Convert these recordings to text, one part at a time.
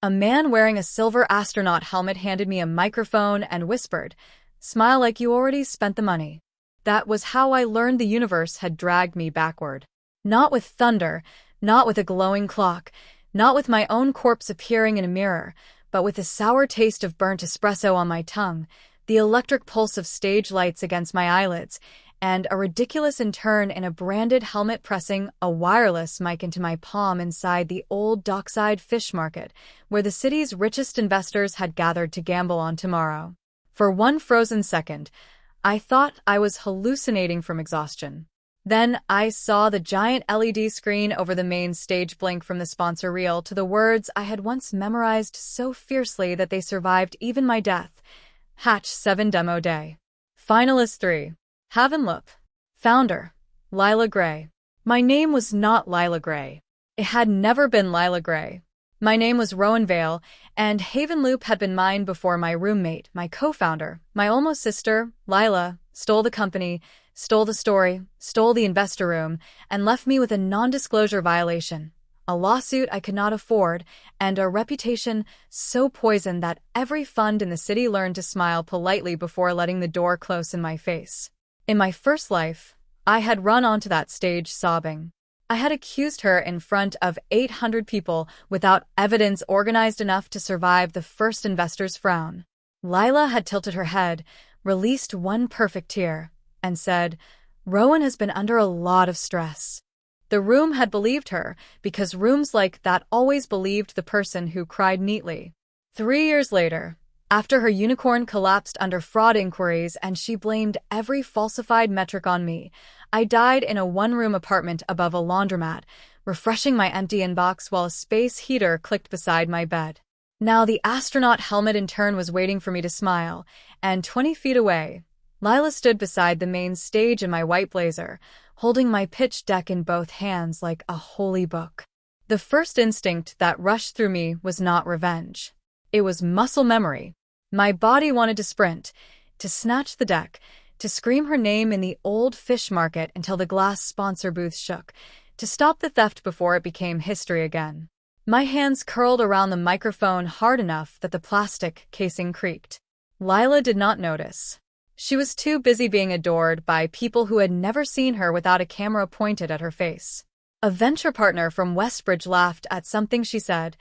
A man wearing a silver astronaut helmet handed me a microphone and whispered, "Smile like you already spent the money." That was how I learned the universe had dragged me backward. Not with thunder, not with a glowing clock, not with my own corpse appearing in a mirror, but with the sour taste of burnt espresso on my tongue, the electric pulse of stage lights against my eyelids, and a ridiculous intern in a branded helmet pressing a wireless mic into my palm inside the old dockside fish market, where the city's richest investors had gathered to gamble on tomorrow. For one frozen second, I thought I was hallucinating from exhaustion. Then I saw the giant LED screen over the main stage blink from the sponsor reel to the words I had once memorized so fiercely that they survived even my death. Hatch 7 Demo Day. Finalist 3. Havenloop. Founder. Lila Gray. My name was not Lila Gray. It had never been Lila Gray. My name was Rowan Vale, and Havenloop had been mine before my roommate, my co-founder, my almost sister, Lila, stole the company, stole the story, stole the investor room, and left me with a non-disclosure violation, a lawsuit I could not afford, and a reputation so poisoned that every fund in the city learned to smile politely before letting the door close in my face. In my first life, I had run onto that stage sobbing. I had accused her in front of 800 people without evidence organized enough to survive the first investor's frown. Lila had tilted her head, released one perfect tear, and said, "Rowan has been under a lot of stress." The room had believed her, because rooms like that always believed the person who cried neatly. 3 years later, after her unicorn collapsed under fraud inquiries and she blamed every falsified metric on me, I died in a one-room apartment above a laundromat, refreshing my empty inbox while a space heater clicked beside my bed. Now the astronaut helmet intern was waiting for me to smile, and 20 feet away, Lila stood beside the main stage in my white blazer, holding my pitch deck in both hands like a holy book. The first instinct that rushed through me was not revenge. It was muscle memory. My body wanted to sprint, to snatch the deck, to scream her name in the old fish market until the glass sponsor booth shook, to stop the theft before it became history again. My hands curled around the microphone hard enough that the plastic casing creaked. Lila did not notice. She was too busy being adored by people who had never seen her without a camera pointed at her face. A venture partner from Westbridge laughed at something she said.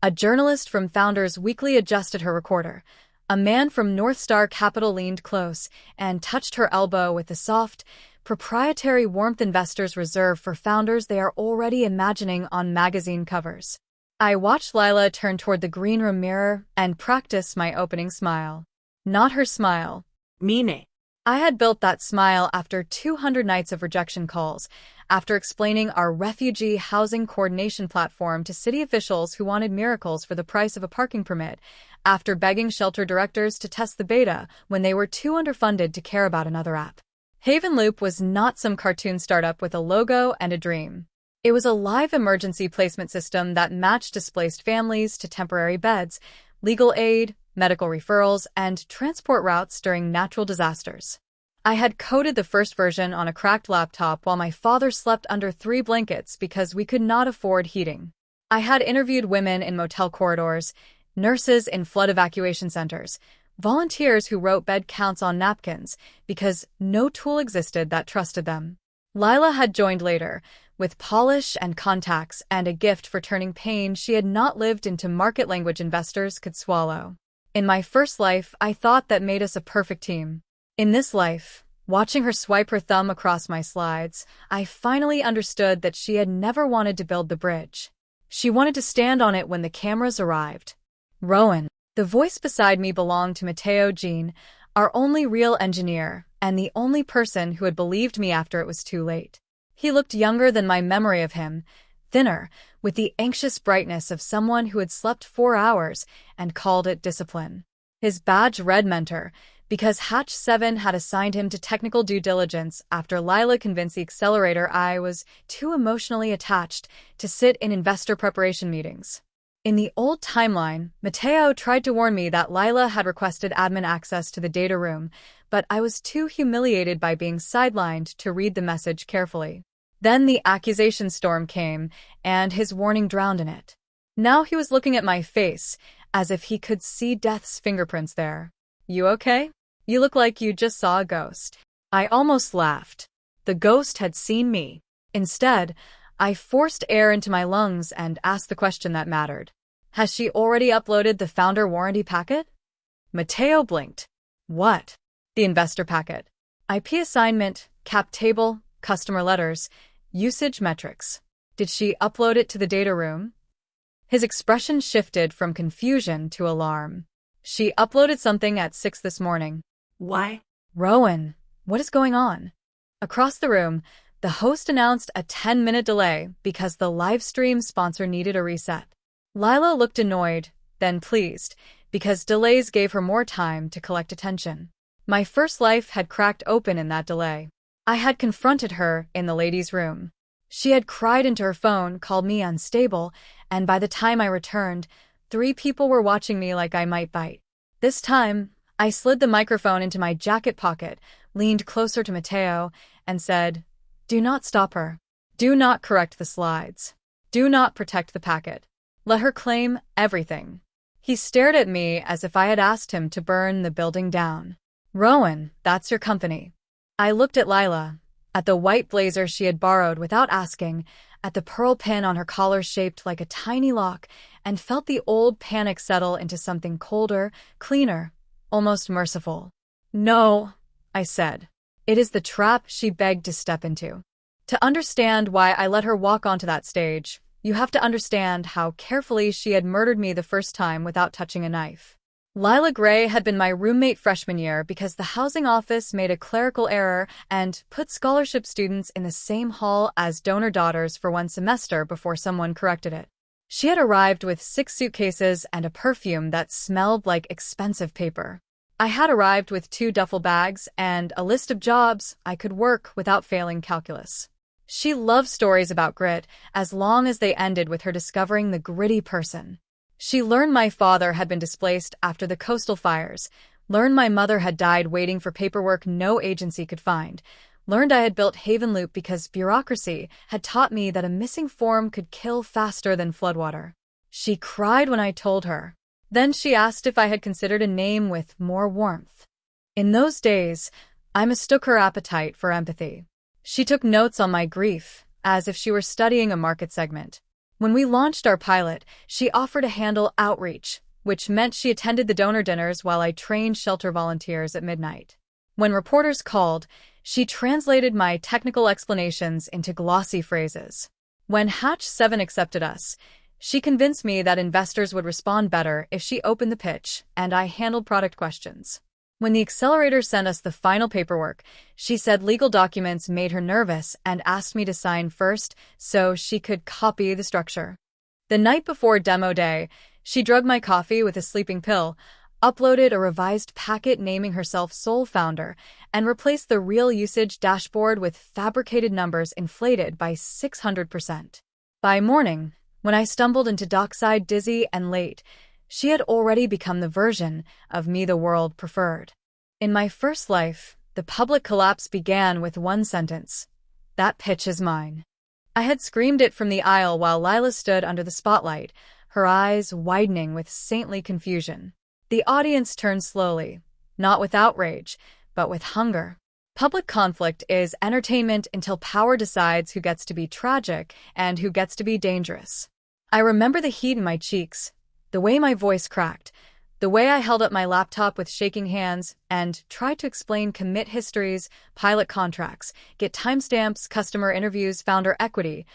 A journalist from Founders Weekly adjusted her recorder. A man from North Star Capital leaned close and touched her elbow with the soft, proprietary warmth investors reserve for founders they are already imagining on magazine covers. I watched Lila turn toward the green room mirror and practice my opening smile. Not her smile. Meaning. I had built that smile after 200 nights of rejection calls, after explaining our refugee housing coordination platform to city officials who wanted miracles for the price of a parking permit, after begging shelter directors to test the beta when they were too underfunded to care about another app. Havenloop was not some cartoon startup with a logo and a dream. It was a live emergency placement system that matched displaced families to temporary beds, legal aid, medical referrals, and transport routes during natural disasters. I had coded the first version on a cracked laptop while my father slept under 3 blankets because we could not afford heating. I had interviewed women in motel corridors, nurses in flood evacuation centers, volunteers who wrote bed counts on napkins because no tool existed that trusted them. Lila had joined later, with polish and contacts and a gift for turning pain she had not lived into market language investors could swallow. In my first life, I thought that made us a perfect team. In this life, watching her swipe her thumb across my slides, I finally understood that she had never wanted to build the bridge. She wanted to stand on it when the cameras arrived. Rowan. The voice beside me belonged to Matteo Jean, our only real engineer, and the only person who had believed me after it was too late. He looked younger than my memory of him, thinner, with the anxious brightness of someone who had slept 4 hours and called it discipline. His badge read mentor, because Hatch 7 had assigned him to technical due diligence after Lila convinced the accelerator I was too emotionally attached to sit in investor preparation meetings. In the old timeline, Matteo tried to warn me that Lila had requested admin access to the data room, but I was too humiliated by being sidelined to read the message carefully. Then the accusation storm came, and his warning drowned in it. Now he was looking at my face, as if he could see death's fingerprints there. "You okay? You look like you just saw a ghost." I almost laughed. The ghost had seen me. Instead, I forced air into my lungs and asked the question that mattered. "Has she already uploaded the founder warranty packet?" Mateo blinked. "What?" "The investor packet. IP assignment, cap table, customer letters, usage metrics. Did she upload it to the data room?" His expression shifted from confusion to alarm. "She uploaded something at 6 this morning." Why? "Rowan, what is going on?" Across the room, the host announced a 10-minute delay because the live stream sponsor needed a reset. Lila looked annoyed, then pleased, because delays gave her more time to collect attention. My first life had cracked open in that delay. I had confronted her in the ladies' room. She had cried into her phone, called me unstable, and by the time I returned, 3 people were watching me like I might bite. This time, I slid the microphone into my jacket pocket, leaned closer to Mateo, and said, "Do not stop her. Do not correct the slides. Do not protect the packet. Let her claim everything." He stared at me as if I had asked him to burn the building down. "Rowan, that's your company." I looked at Lila, at the white blazer she had borrowed without asking, at the pearl pin on her collar shaped like a tiny lock, and felt the old panic settle into something colder, cleaner, almost merciful. "No," I said. "It is the trap she begged to step into." To understand why I let her walk onto that stage, you have to understand how carefully she had murdered me the first time without touching a knife. Lila Gray had been my roommate freshman year because the housing office made a clerical error and put scholarship students in the same hall as donor daughters for 1 semester before someone corrected it. She had arrived with 6 suitcases and a perfume that smelled like expensive paper. I had arrived with 2 duffel bags and a list of jobs I could work without failing calculus. She loved stories about grit as long as they ended with her discovering the gritty person. She learned my father had been displaced after the coastal fires, learned my mother had died waiting for paperwork no agency could find, learned I had built Haven Loop because bureaucracy had taught me that a missing form could kill faster than floodwater. She cried when I told her. Then she asked if I had considered a name with more warmth. In those days, I mistook her appetite for empathy. She took notes on my grief, as if she were studying a market segment. When we launched our pilot, she offered to handle outreach, which meant she attended the donor dinners while I trained shelter volunteers at midnight. When reporters called, she translated my technical explanations into glossy phrases. When Hatch 7 accepted us, she convinced me that investors would respond better if she opened the pitch and I handled product questions. When the accelerator sent us the final paperwork, she said legal documents made her nervous and asked me to sign first so she could copy the structure. The night before demo day, she drugged my coffee with a sleeping pill, uploaded a revised packet naming herself sole founder, and replaced the real usage dashboard with fabricated numbers inflated by 600%. By morning, when I stumbled into dockside dizzy and late, she had already become the version of me the world preferred. In my first life, the public collapse began with one sentence: "That pitch is mine." I had screamed it from the aisle while Lila stood under the spotlight, her eyes widening with saintly confusion. The audience turned slowly, not with outrage, but with hunger. Public conflict is entertainment until power decides who gets to be tragic and who gets to be dangerous. I remember the heat in my cheeks, the way my voice cracked, the way I held up my laptop with shaking hands and tried to explain commit histories, pilot contracts, get timestamps, customer interviews, founder equity,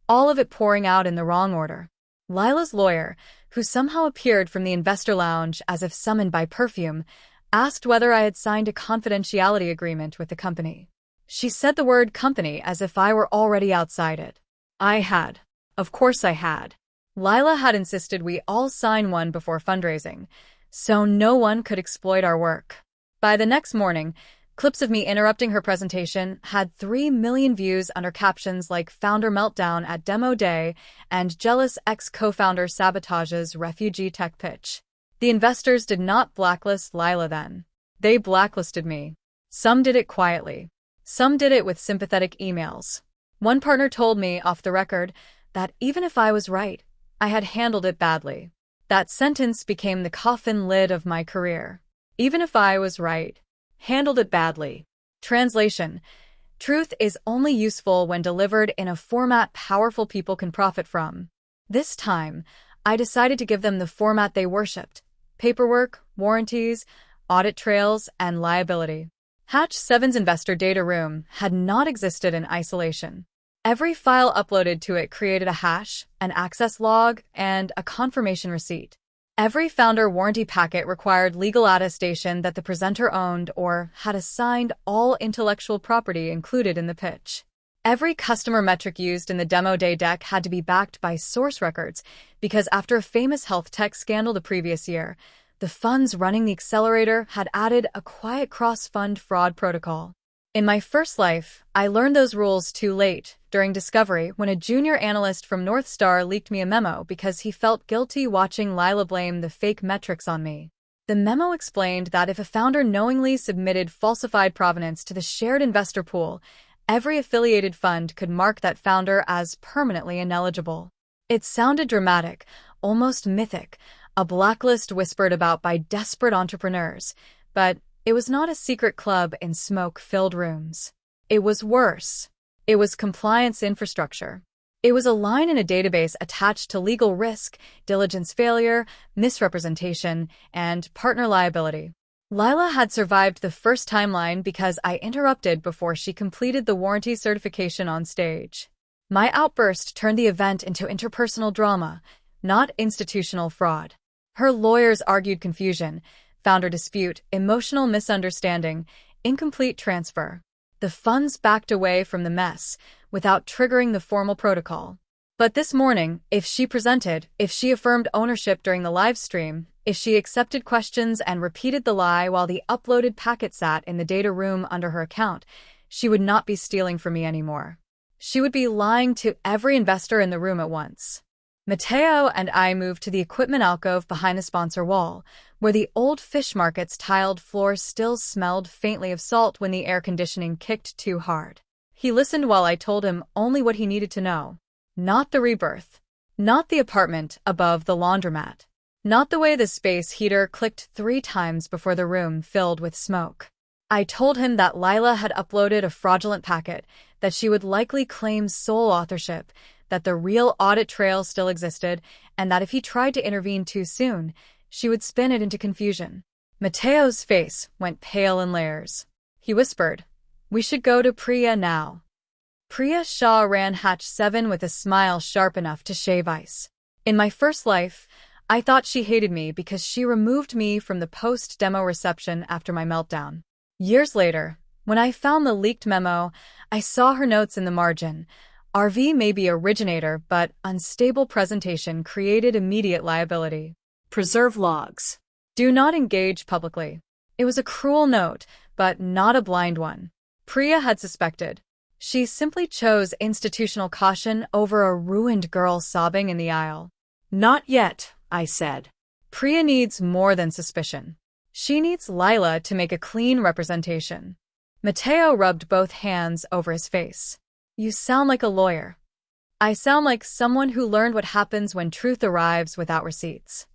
all of it pouring out in the wrong order. Lila's lawyer, who somehow appeared from the investor lounge as if summoned by perfume, asked whether I had signed a confidentiality agreement with the company. She said the word company as if I were already outside it. I had. Of course I had. Lila had insisted we all sign one before fundraising, so no one could exploit our work. By the next morning, clips of me interrupting her presentation had 3 million views under captions like "Founder Meltdown at Demo Day" and "Jealous Ex-Co-Founder Sabotages Refugee Tech Pitch." The investors did not blacklist Lila then. They blacklisted me. Some did it quietly. Some did it with sympathetic emails. One partner told me, off the record, that even if I was right, I had handled it badly. That sentence became the coffin lid of my career. Even if I was right, handled it badly. Translation: truth is only useful when delivered in a format powerful people can profit from. This time, I decided to give them the format they worshipped: paperwork, warranties, audit trails, and liability. Hatch 7's investor data room had not existed in isolation. Every file uploaded to it created a hash, an access log, and a confirmation receipt. Every founder warranty packet required legal attestation that the presenter owned or had assigned all intellectual property included in the pitch. Every customer metric used in the demo day deck had to be backed by source records because after a famous health tech scandal the previous year, the funds running the accelerator had added a quiet cross-fund fraud protocol. In my first life, I learned those rules too late, during discovery, when a junior analyst from North Star leaked me a memo because he felt guilty watching Lila blame the fake metrics on me. The memo explained that if a founder knowingly submitted falsified provenance to the shared investor pool, every affiliated fund could mark that founder as permanently ineligible. It sounded dramatic, almost mythic, a blacklist whispered about by desperate entrepreneurs, but it was not a secret club in smoke-filled rooms. It was worse. It was compliance infrastructure. It was a line in a database attached to legal risk, diligence failure, misrepresentation, and partner liability. Lila had survived the first timeline because I interrupted before she completed the warranty certification on stage. My outburst turned the event into interpersonal drama, not institutional fraud. Her lawyers argued confusion, founder dispute, emotional misunderstanding, incomplete transfer. The funds backed away from the mess without triggering the formal protocol. But this morning, if she presented, if she affirmed ownership during the live stream, if she accepted questions and repeated the lie while the uploaded packet sat in the data room under her account, she would not be stealing from me anymore. She would be lying to every investor in the room at once. Mateo and I moved to the equipment alcove behind the sponsor wall, where the old fish market's tiled floor still smelled faintly of salt when the air conditioning kicked too hard. He listened while I told him only what he needed to know. Not the rebirth. Not the apartment above the laundromat. Not the way the space heater clicked 3 times before the room filled with smoke. I told him that Lila had uploaded a fraudulent packet, that she would likely claim sole authorship, that the real audit trail still existed, and that if he tried to intervene too soon, she would spin it into confusion. Mateo's face went pale in layers. He whispered, "We should go to Priya now." Priya Shah ran Hatch 7 with a smile sharp enough to shave ice. In my first life, I thought she hated me because she removed me from the post-demo reception after my meltdown. Years later, when I found the leaked memo, I saw her notes in the margin. RV may be originator, but unstable presentation created immediate liability. Preserve logs. Do not engage publicly. It was a cruel note, but not a blind one. Priya had suspected. She simply chose institutional caution over a ruined girl sobbing in the aisle. Not yet, I said. Priya needs more than suspicion. She needs Lila to make a clean representation. Mateo rubbed both hands over his face. You sound like a lawyer. I sound like someone who learned what happens when truth arrives without receipts.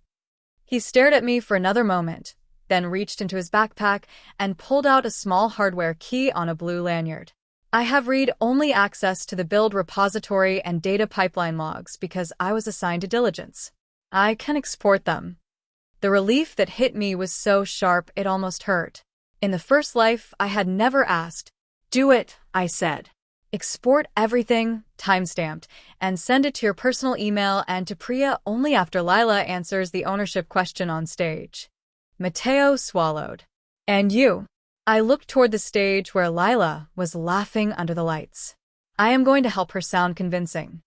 He stared at me for another moment, then reached into his backpack and pulled out a small hardware key on a blue lanyard. I have read-only access to the build repository and data pipeline logs because I was assigned to diligence. I can export them. The relief that hit me was so sharp it almost hurt. In the first life, I had never asked. Do it, I said. Export everything, timestamped, and send it to your personal email and to Priya only after Lila answers the ownership question on stage. Mateo swallowed. And you? I looked toward the stage where Lila was laughing under the lights. I am going to help her sound convincing.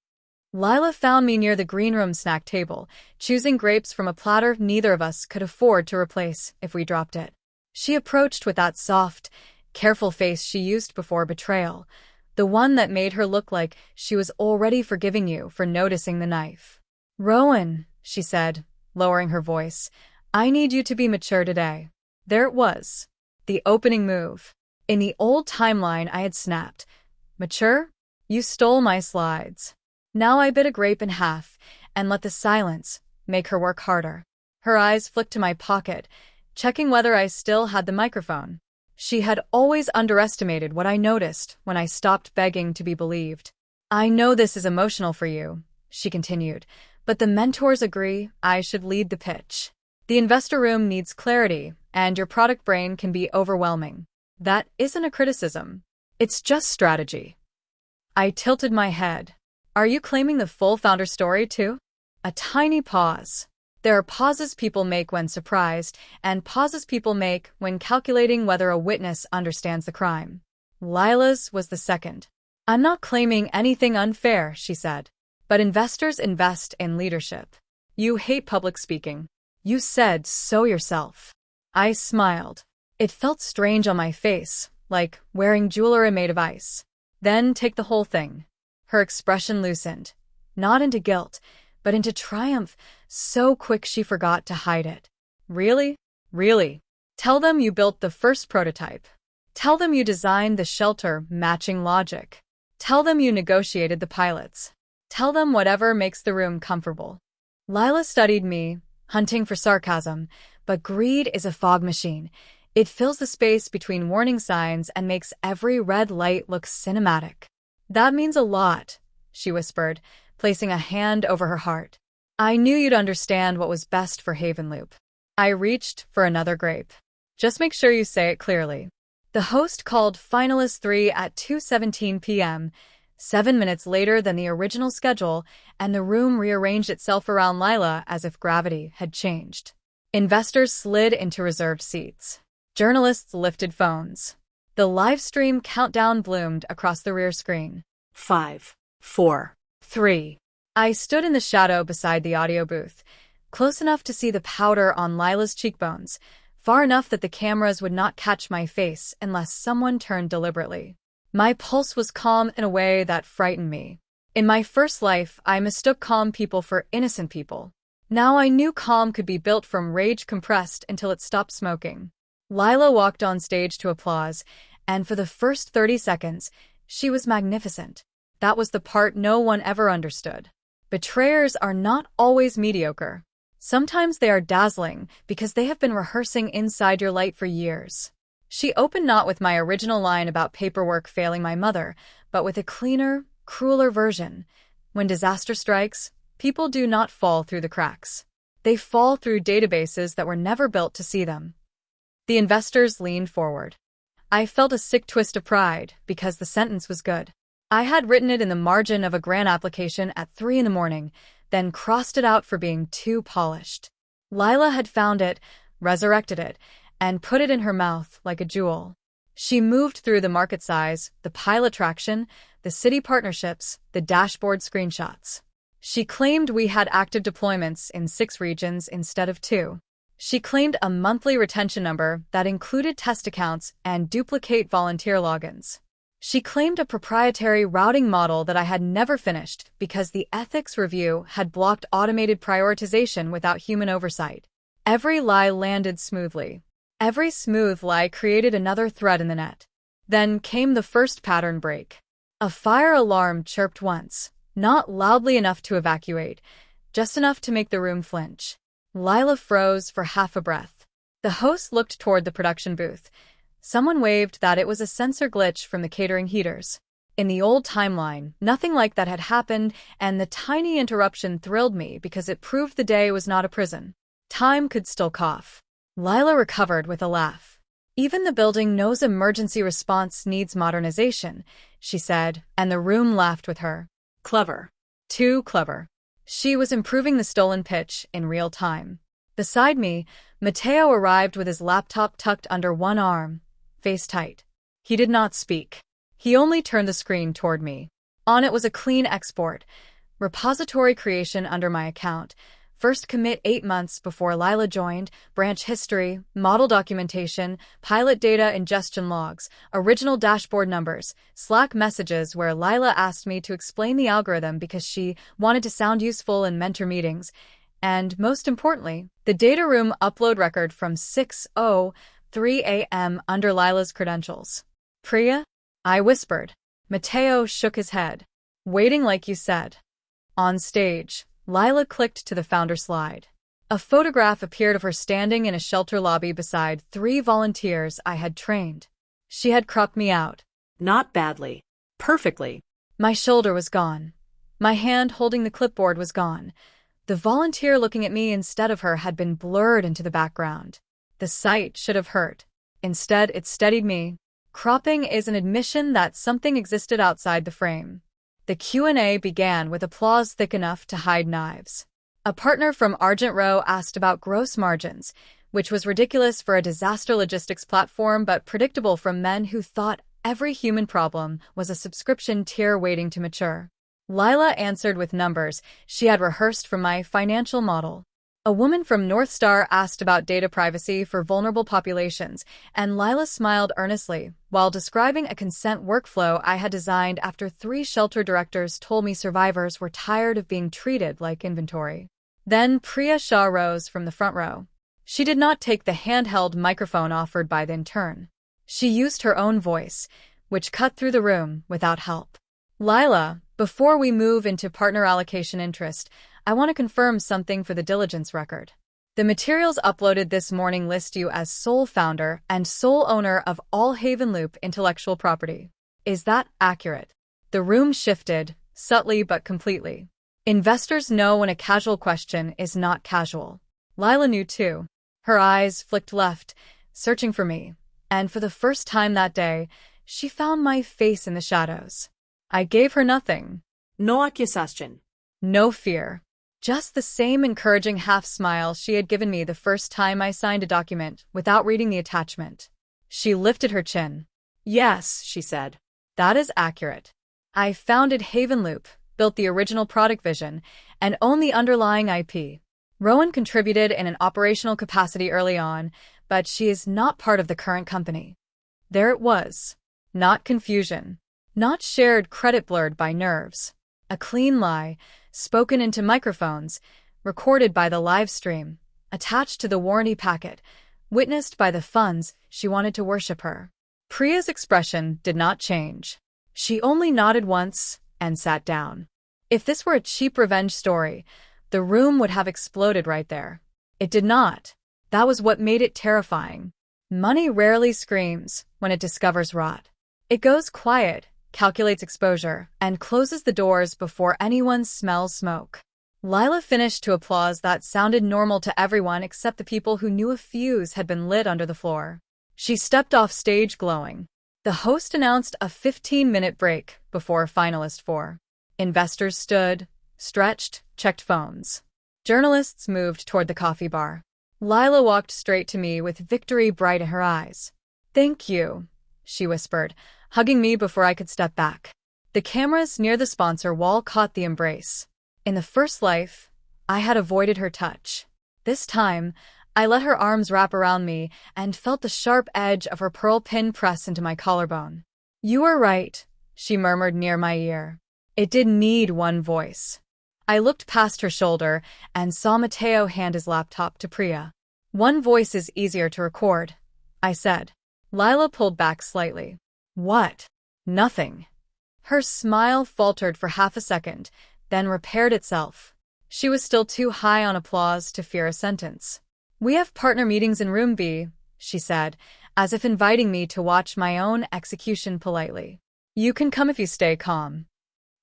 Lila found me near the green room snack table, choosing grapes from a platter neither of us could afford to replace if we dropped it. She approached with that soft, careful face she used before betrayal, the one that made her look like she was already forgiving you for noticing the knife. Rowan, she said, lowering her voice, I need you to be mature today. There it was. The opening move. In the old timeline I had snapped. Mature? You stole my slides. Now I bit a grape in half, and let the silence make her work harder. Her eyes flicked to my pocket, checking whether I still had the microphone. She had always underestimated what I noticed when I stopped begging to be believed. "I know this is emotional for you," she continued, "but the mentors agree I should lead the pitch. The investor room needs clarity, and your product brain can be overwhelming. That isn't a criticism. It's just strategy." I tilted my head. "Are you claiming the full founder story, too?" A tiny pause. There are pauses people make when surprised, and pauses people make when calculating whether a witness understands the crime. Lila's was the second. "I'm not claiming anything unfair," she said. "But investors invest in leadership. You hate public speaking. You said so yourself." I smiled. It felt strange on my face, like wearing jewelry made of ice. "Then take the whole thing." Her expression loosened, not into guilt, but into triumph, so quick she forgot to hide it. "Really? Really? Tell them you built the first prototype. Tell them you designed the shelter matching logic. Tell them you negotiated the pilots. Tell them whatever makes the room comfortable." Lila studied me, hunting for sarcasm, but greed is a fog machine. It fills the space between warning signs and makes every red light look cinematic. "That means a lot," she whispered, placing a hand over her heart. "I knew you'd understand what was best for Havenloop." I reached for another grape. "Just make sure you say it clearly." The host called Finalist 3 at 2:17 p.m., 7 minutes later than the original schedule, and the room rearranged itself around Lila as if gravity had changed. Investors slid into reserved seats. Journalists lifted phones. The livestream countdown bloomed across the rear screen. 5, 4, 3. I stood in the shadow beside the audio booth, close enough to see the powder on Lila's cheekbones, far enough that the cameras would not catch my face unless someone turned deliberately. My pulse was calm in a way that frightened me. In my first life, I mistook calm people for innocent people. Now I knew calm could be built from rage compressed until it stopped smoking. Lila walked on stage to applause, and for the first 30 seconds, she was magnificent. That was the part no one ever understood. Betrayers are not always mediocre. Sometimes they are dazzling because they have been rehearsing inside your light for years. She opened not with my original line about paperwork failing my mother, but with a cleaner, crueler version. When disaster strikes, people do not fall through the cracks. They fall through databases that were never built to see them. The investors leaned forward. I felt a sick twist of pride because the sentence was good. I had written it in the margin of a grant application at 3 in the morning, then crossed it out for being too polished. Lila had found it, resurrected it, and put it in her mouth like a jewel. She moved through the market size, the pilot traction, the city partnerships, the dashboard screenshots. She claimed we had active deployments in 6 regions instead of 2. She claimed a monthly retention number that included test accounts and duplicate volunteer logins. She claimed a proprietary routing model that I had never finished because the ethics review had blocked automated prioritization without human oversight. Every lie landed smoothly. Every smooth lie created another thread in the net. Then came the first pattern break. A fire alarm chirped once, not loudly enough to evacuate, just enough to make the room flinch. Lila froze for half a breath. The host looked toward the production booth. Someone waved that it was a sensor glitch from the catering heaters. In the old timeline, nothing like that had happened, and the tiny interruption thrilled me because it proved the day was not a prison. Time could still cough. Lila recovered with a laugh. "Even the building knows emergency response needs modernization," she said, and the room laughed with her. Clever. Too clever. She was improving the stolen pitch in real time. Beside me, Matteo arrived with his laptop tucked under one arm, face tight. He did not speak. He only turned the screen toward me. On it was a clean export. Repository creation under my account. First commit 8 months before Lila joined, branch history, model documentation, pilot data ingestion logs, original dashboard numbers, Slack messages where Lila asked me to explain the algorithm because she wanted to sound useful in mentor meetings, and most importantly, the data room upload record from 6:03 a.m. under Lila's credentials. "Priya?" I whispered. Matteo shook his head. "Waiting like you said." On stage, Lila clicked to the founder slide. A photograph appeared of her standing in a shelter lobby beside 3 volunteers I had trained. She had cropped me out. Not badly. Perfectly. My shoulder was gone. My hand holding the clipboard was gone. The volunteer looking at me instead of her had been blurred into the background. The sight should have hurt. Instead, it steadied me. Cropping is an admission that something existed outside the frame. The Q&A began with applause thick enough to hide knives. A partner from Argent Row asked about gross margins, which was ridiculous for a disaster logistics platform but predictable from men who thought every human problem was a subscription tier waiting to mature. Lila answered with numbers she had rehearsed from my financial model. A woman from North Star asked about data privacy for vulnerable populations, and Lila smiled earnestly while describing a consent workflow I had designed after 3 shelter directors told me survivors were tired of being treated like inventory. Then Priya Shah rose from the front row. She did not take the handheld microphone offered by the intern. She used her own voice, which cut through the room without help. Lila, before we move into partner allocation interest, I want to confirm something for the diligence record. The materials uploaded this morning list you as sole founder and sole owner of all Havenloop intellectual property. Is that accurate? The room shifted, subtly but completely. Investors know when a casual question is not casual. Lila knew too. Her eyes flicked left, searching for me, and for the first time that day, she found my face in the shadows. I gave her nothing. No accusation. No fear. Just the same encouraging half-smile she had given me the first time I signed a document without reading the attachment. She lifted her chin. Yes, she said. That is accurate. I founded Havenloop, built the original product vision, and own the underlying IP. Rowan contributed in an operational capacity early on, but she is not part of the current company. There it was. Not confusion. Not shared credit blurred by nerves. A clean lie, spoken into microphones, recorded by the live stream, attached to the warranty packet, witnessed by the funds she wanted to worship her. Priya's expression did not change. She only nodded once and sat down. If this were a cheap revenge story, the room would have exploded right there. It did not. That was what made it terrifying. Money rarely screams when it discovers rot. It goes quiet, calculates exposure, and closes the doors before anyone smells smoke. Lila finished to applause that sounded normal to everyone except the people who knew a fuse had been lit under the floor. She stepped off stage glowing. The host announced a 15-minute break before finalist 4. Investors stood, stretched, checked phones. Journalists moved toward the coffee bar. Lila walked straight to me with victory bright in her eyes. "Thank you," she whispered, hugging me before I could step back. The cameras near the sponsor wall caught the embrace. In the first life, I had avoided her touch. This time, I let her arms wrap around me and felt the sharp edge of her pearl pin press into my collarbone. "You are right," she murmured near my ear. It did need one voice. I looked past her shoulder and saw Matteo hand his laptop to Priya. "One voice is easier to record," I said. Lila pulled back slightly. "What?" "Nothing." Her smile faltered for half a second, then repaired itself. She was still too high on applause to fear a sentence. "We have partner meetings in room B," she said, as if inviting me to watch my own execution politely. "You can come if you stay calm."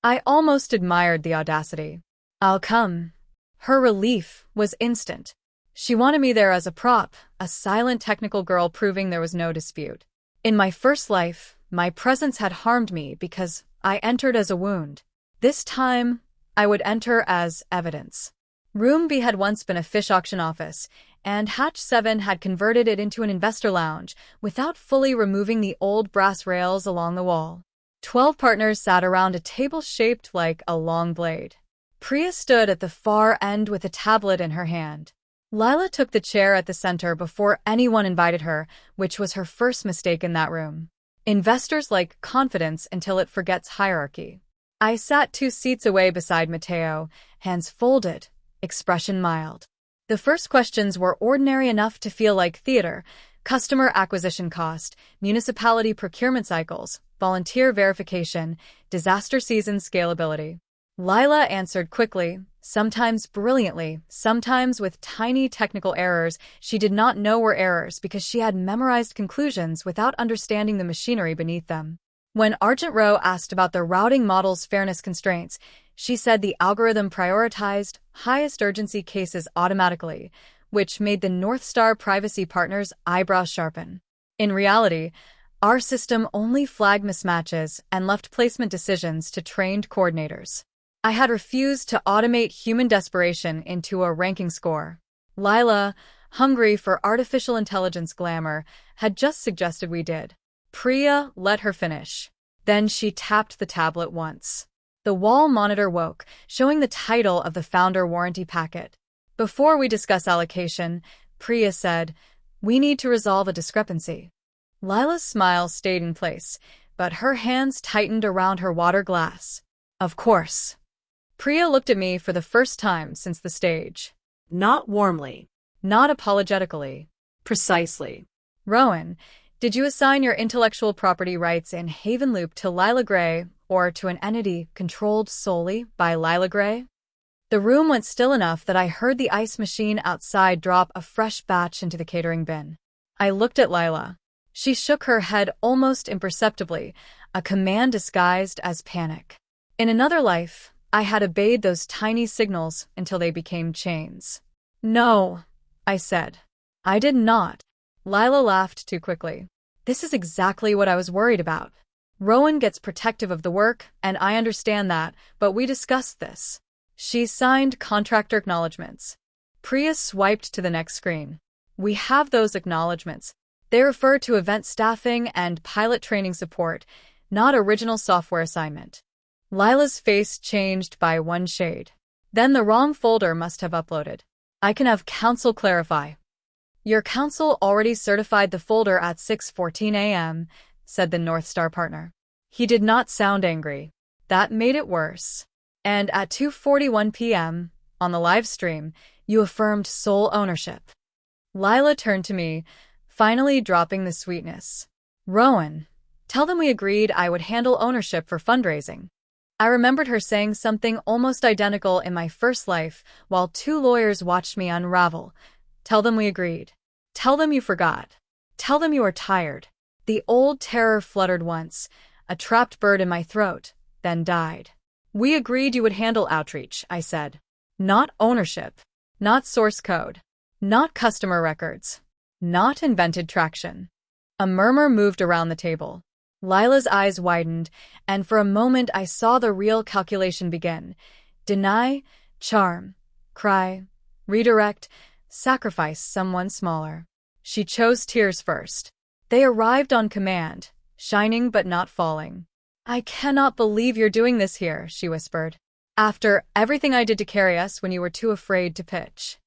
I almost admired the audacity. "I'll come." Her relief was instant. She wanted me there as a prop, a silent technical girl proving there was no dispute. In my first life, my presence had harmed me because I entered as a wound. This time, I would enter as evidence. Room B had once been a fish auction office, and Hatch 7 had converted it into an investor lounge without fully removing the old brass rails along the wall. 12 partners sat around a table shaped like a long blade. Priya stood at the far end with a tablet in her hand. Lila took the chair at the center before anyone invited her, which was her first mistake in that room. Investors like confidence until it forgets hierarchy. I sat 2 seats away beside Matteo, hands folded, expression mild. The first questions were ordinary enough to feel like theater: customer acquisition cost, municipality procurement cycles, volunteer verification, disaster season scalability. Lila answered quickly, Sometimes brilliantly, sometimes with tiny technical errors she did not know were errors because she had memorized conclusions without understanding the machinery beneath them. When Argent Row asked about the routing model's fairness constraints, she said the algorithm prioritized highest urgency cases automatically, which made the North Star privacy partners' eyebrows sharpen. In reality, our system only flagged mismatches and left placement decisions to trained coordinators. I had refused to automate human desperation into a ranking score. Lila, hungry for artificial intelligence glamour, had just suggested we did. Priya let her finish. Then she tapped the tablet once. The wall monitor woke, showing the title of the founder warranty packet. Before we discuss allocation, Priya said, "We need to resolve a discrepancy." Lila's smile stayed in place, but her hands tightened around her water glass. Of course. Priya looked at me for the first time since the stage. Not warmly. Not apologetically. Precisely. Rowan, did you assign your intellectual property rights in Havenloop to Lila Gray or to an entity controlled solely by Lila Gray? The room went still enough that I heard the ice machine outside drop a fresh batch into the catering bin. I looked at Lila. She shook her head almost imperceptibly, a command disguised as panic. In another life, I had obeyed those tiny signals until they became chains. No, I said. I did not. Lila laughed too quickly. This is exactly what I was worried about. Rowan gets protective of the work, and I understand that, but we discussed this. She signed contractor acknowledgements. Priya swiped to the next screen. We have those acknowledgements. They refer to event staffing and pilot training support, not original software assignment. Lila's face changed by one shade. Then the wrong folder must have uploaded. I can have counsel clarify. Your counsel already certified the folder at 6:14 a.m., said the North Star partner. He did not sound angry. That made it worse. And at 2:41 p.m., on the live stream, you affirmed sole ownership. Lila turned to me, finally dropping the sweetness. Rowan, tell them we agreed I would handle ownership for fundraising. I remembered her saying something almost identical in my first life while two lawyers watched me unravel. Tell them we agreed. Tell them you forgot. Tell them you are tired. The old terror fluttered once, a trapped bird in my throat, then died. We agreed you would handle outreach, I said. Not ownership. Not source code. Not customer records. Not invented traction. A murmur moved around the table. Lila's eyes widened, and for a moment I saw the real calculation begin. Deny, charm, cry, redirect, sacrifice someone smaller. She chose tears first. They arrived on command, shining but not falling. I cannot believe you're doing this here, she whispered. After everything I did to carry us when you were too afraid to pitch.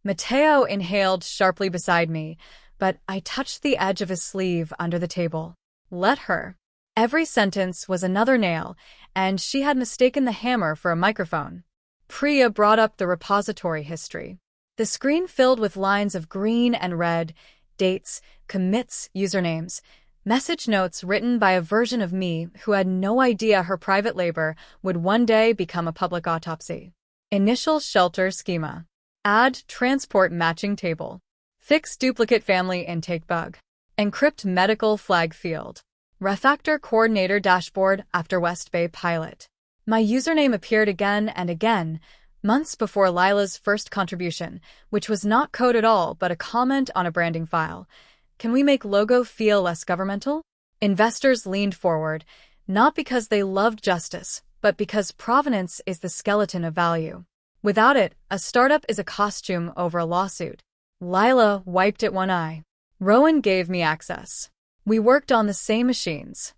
Mateo inhaled sharply beside me, but I touched the edge of his sleeve under the table. Let her. Every sentence was another nail, and she had mistaken the hammer for a microphone. Priya brought up the repository history. The screen filled with lines of green and red, dates, commits, usernames, message notes written by a version of me who had no idea her private labor would one day become a public autopsy. Initial shelter schema. Add transport matching table. Fix duplicate family intake bug. Encrypt medical flag field. Refactor coordinator dashboard after West Bay pilot. My username appeared again and again, months before Lila's first contribution, which was not code at all but a comment on a branding file. Can we make logo feel less governmental? Investors leaned forward, not because they loved justice, but because provenance is the skeleton of value. Without it, a startup is a costume over a lawsuit. Lila wiped at one eye. Rowan gave me access. We worked on the same machines.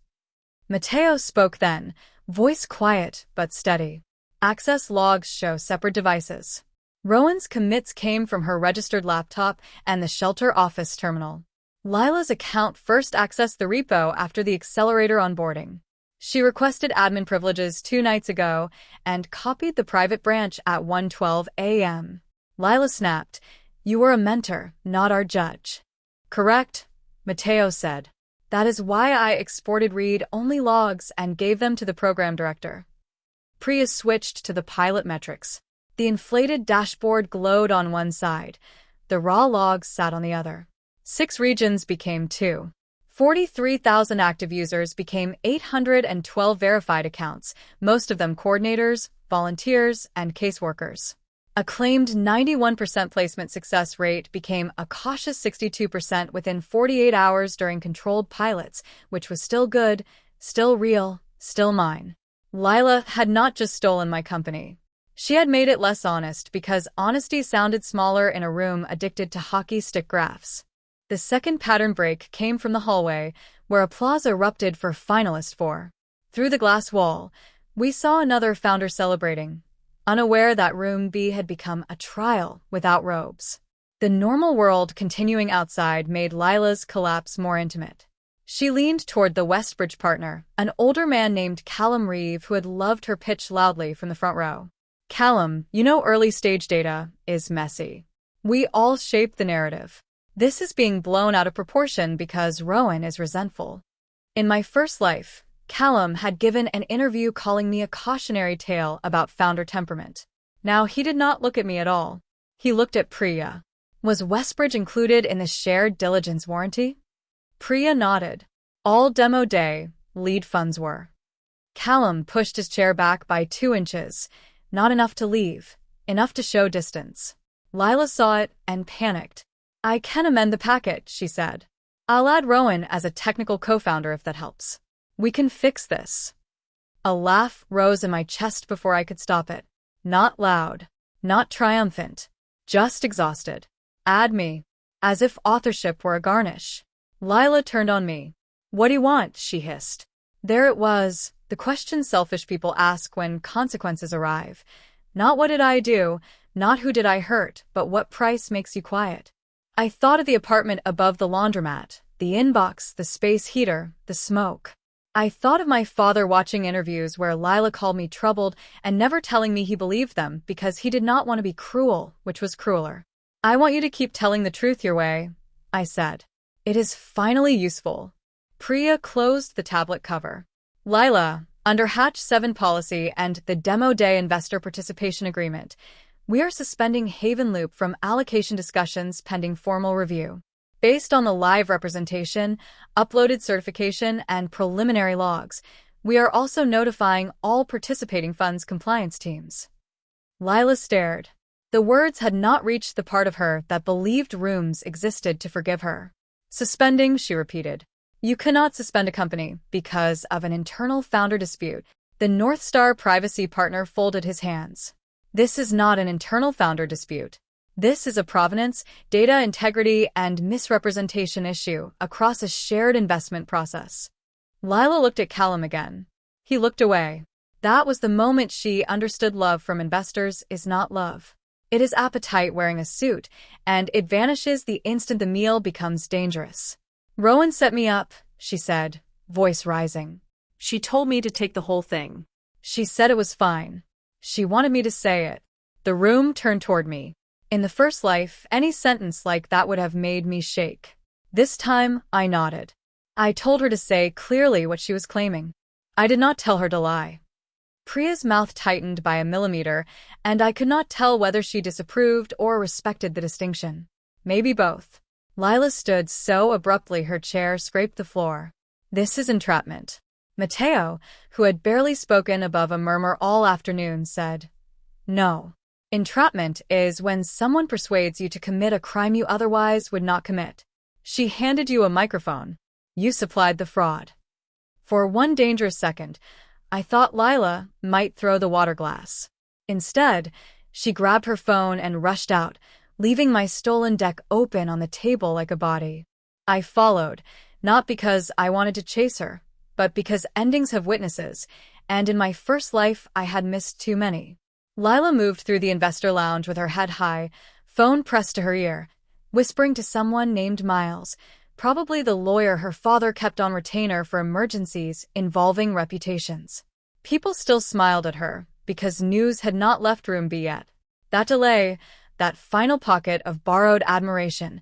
Mateo spoke then, voice quiet but steady. Access logs show separate devices. Rowan's commits came from her registered laptop and the shelter office terminal. Lila's account first accessed the repo after the accelerator onboarding. She requested admin privileges 2 nights ago and copied the private branch at 1:12 a.m. Lila snapped, "You were a mentor, not our judge." "Correct," Mateo said. "That is why I exported read-only logs and gave them to the program director." Priya switched to the pilot metrics. The inflated dashboard glowed on one side. The raw logs sat on the other. 6 regions became 2. 43,000 active users became 812 verified accounts, most of them coordinators, volunteers, and caseworkers. A claimed 91% placement success rate became a cautious 62% within 48 hours during controlled pilots, which was still good, still real, still mine. Lila had not just stolen my company. She had made it less honest because honesty sounded smaller in a room addicted to hockey stick graphs. The second pattern break came from the hallway, where applause erupted for finalist 4. Through the glass wall, we saw another founder celebrating, unaware that room B had become a trial without robes. The normal world continuing outside made Lila's collapse more intimate. She leaned toward the Westbridge partner, an older man named Callum Reeve who had loved her pitch loudly from the front row. Callum, you know early stage data is messy. We all shape the narrative. This is being blown out of proportion because Rowan is resentful. In my first life, Callum had given an interview calling me a cautionary tale about founder temperament. Now he did not look at me at all. He looked at Priya. Was Westbridge included in the shared diligence warranty? Priya nodded. All demo day, lead funds were. Callum pushed his chair back by 2 inches. Not enough to leave, enough to show distance. Lila saw it and panicked. I can amend the packet, she said. I'll add Rowan as a technical co-founder if that helps. We can fix this. A laugh rose in my chest before I could stop it. Not loud, not triumphant, just exhausted. Add me. As if authorship were a garnish. Lila turned on me. What do you want? She hissed. There it was, the question selfish people ask when consequences arrive. Not what did I do, not who did I hurt, but what price makes you quiet. I thought of the apartment above the laundromat, the inbox, the space heater, the smoke. I thought of my father watching interviews where Lila called me troubled and never telling me he believed them because he did not want to be cruel, which was crueler. I want you to keep telling the truth your way, I said. It is finally useful. Priya closed the tablet cover. Lila, under Hatch 7 policy and the Demo Day Investor Participation Agreement, we are suspending Haven Loop from allocation discussions pending formal review. Based on the live representation, uploaded certification, and preliminary logs, we are also notifying all participating funds compliance teams. Lila stared. The words had not reached the part of her that believed rooms existed to forgive her. Suspending, she repeated. You cannot suspend a company because of an internal founder dispute. The North Star privacy partner folded his hands. This is not an internal founder dispute. This is a provenance, data integrity, and misrepresentation issue across a shared investment process. Lila looked at Callum again. He looked away. That was the moment she understood love from investors is not love. It is appetite wearing a suit, and it vanishes the instant the meal becomes dangerous. Rowan set me up, she said, voice rising. She told me to take the whole thing. She said it was fine. She wanted me to say it. The room turned toward me. In the first life, any sentence like that would have made me shake. This time, I nodded. I told her to say clearly what she was claiming. I did not tell her to lie. Priya's mouth tightened by a millimeter, and I could not tell whether she disapproved or respected the distinction. Maybe both. Lila stood so abruptly her chair scraped the floor. This is entrapment. Mateo, who had barely spoken above a murmur all afternoon, said, No. Entrapment is when someone persuades you to commit a crime you otherwise would not commit. She handed you a microphone. You supplied the fraud. For one dangerous second, I thought Lila might throw the water glass. Instead, she grabbed her phone and rushed out, leaving my stolen deck open on the table like a body. I followed, not because I wanted to chase her, but because endings have witnesses, and in my first life I had missed too many. Lila moved through the investor lounge with her head high, phone pressed to her ear, whispering to someone named Miles, probably the lawyer her father kept on retainer for emergencies involving reputations. People still smiled at her, because news had not left Room B yet. That delay, that final pocket of borrowed admiration,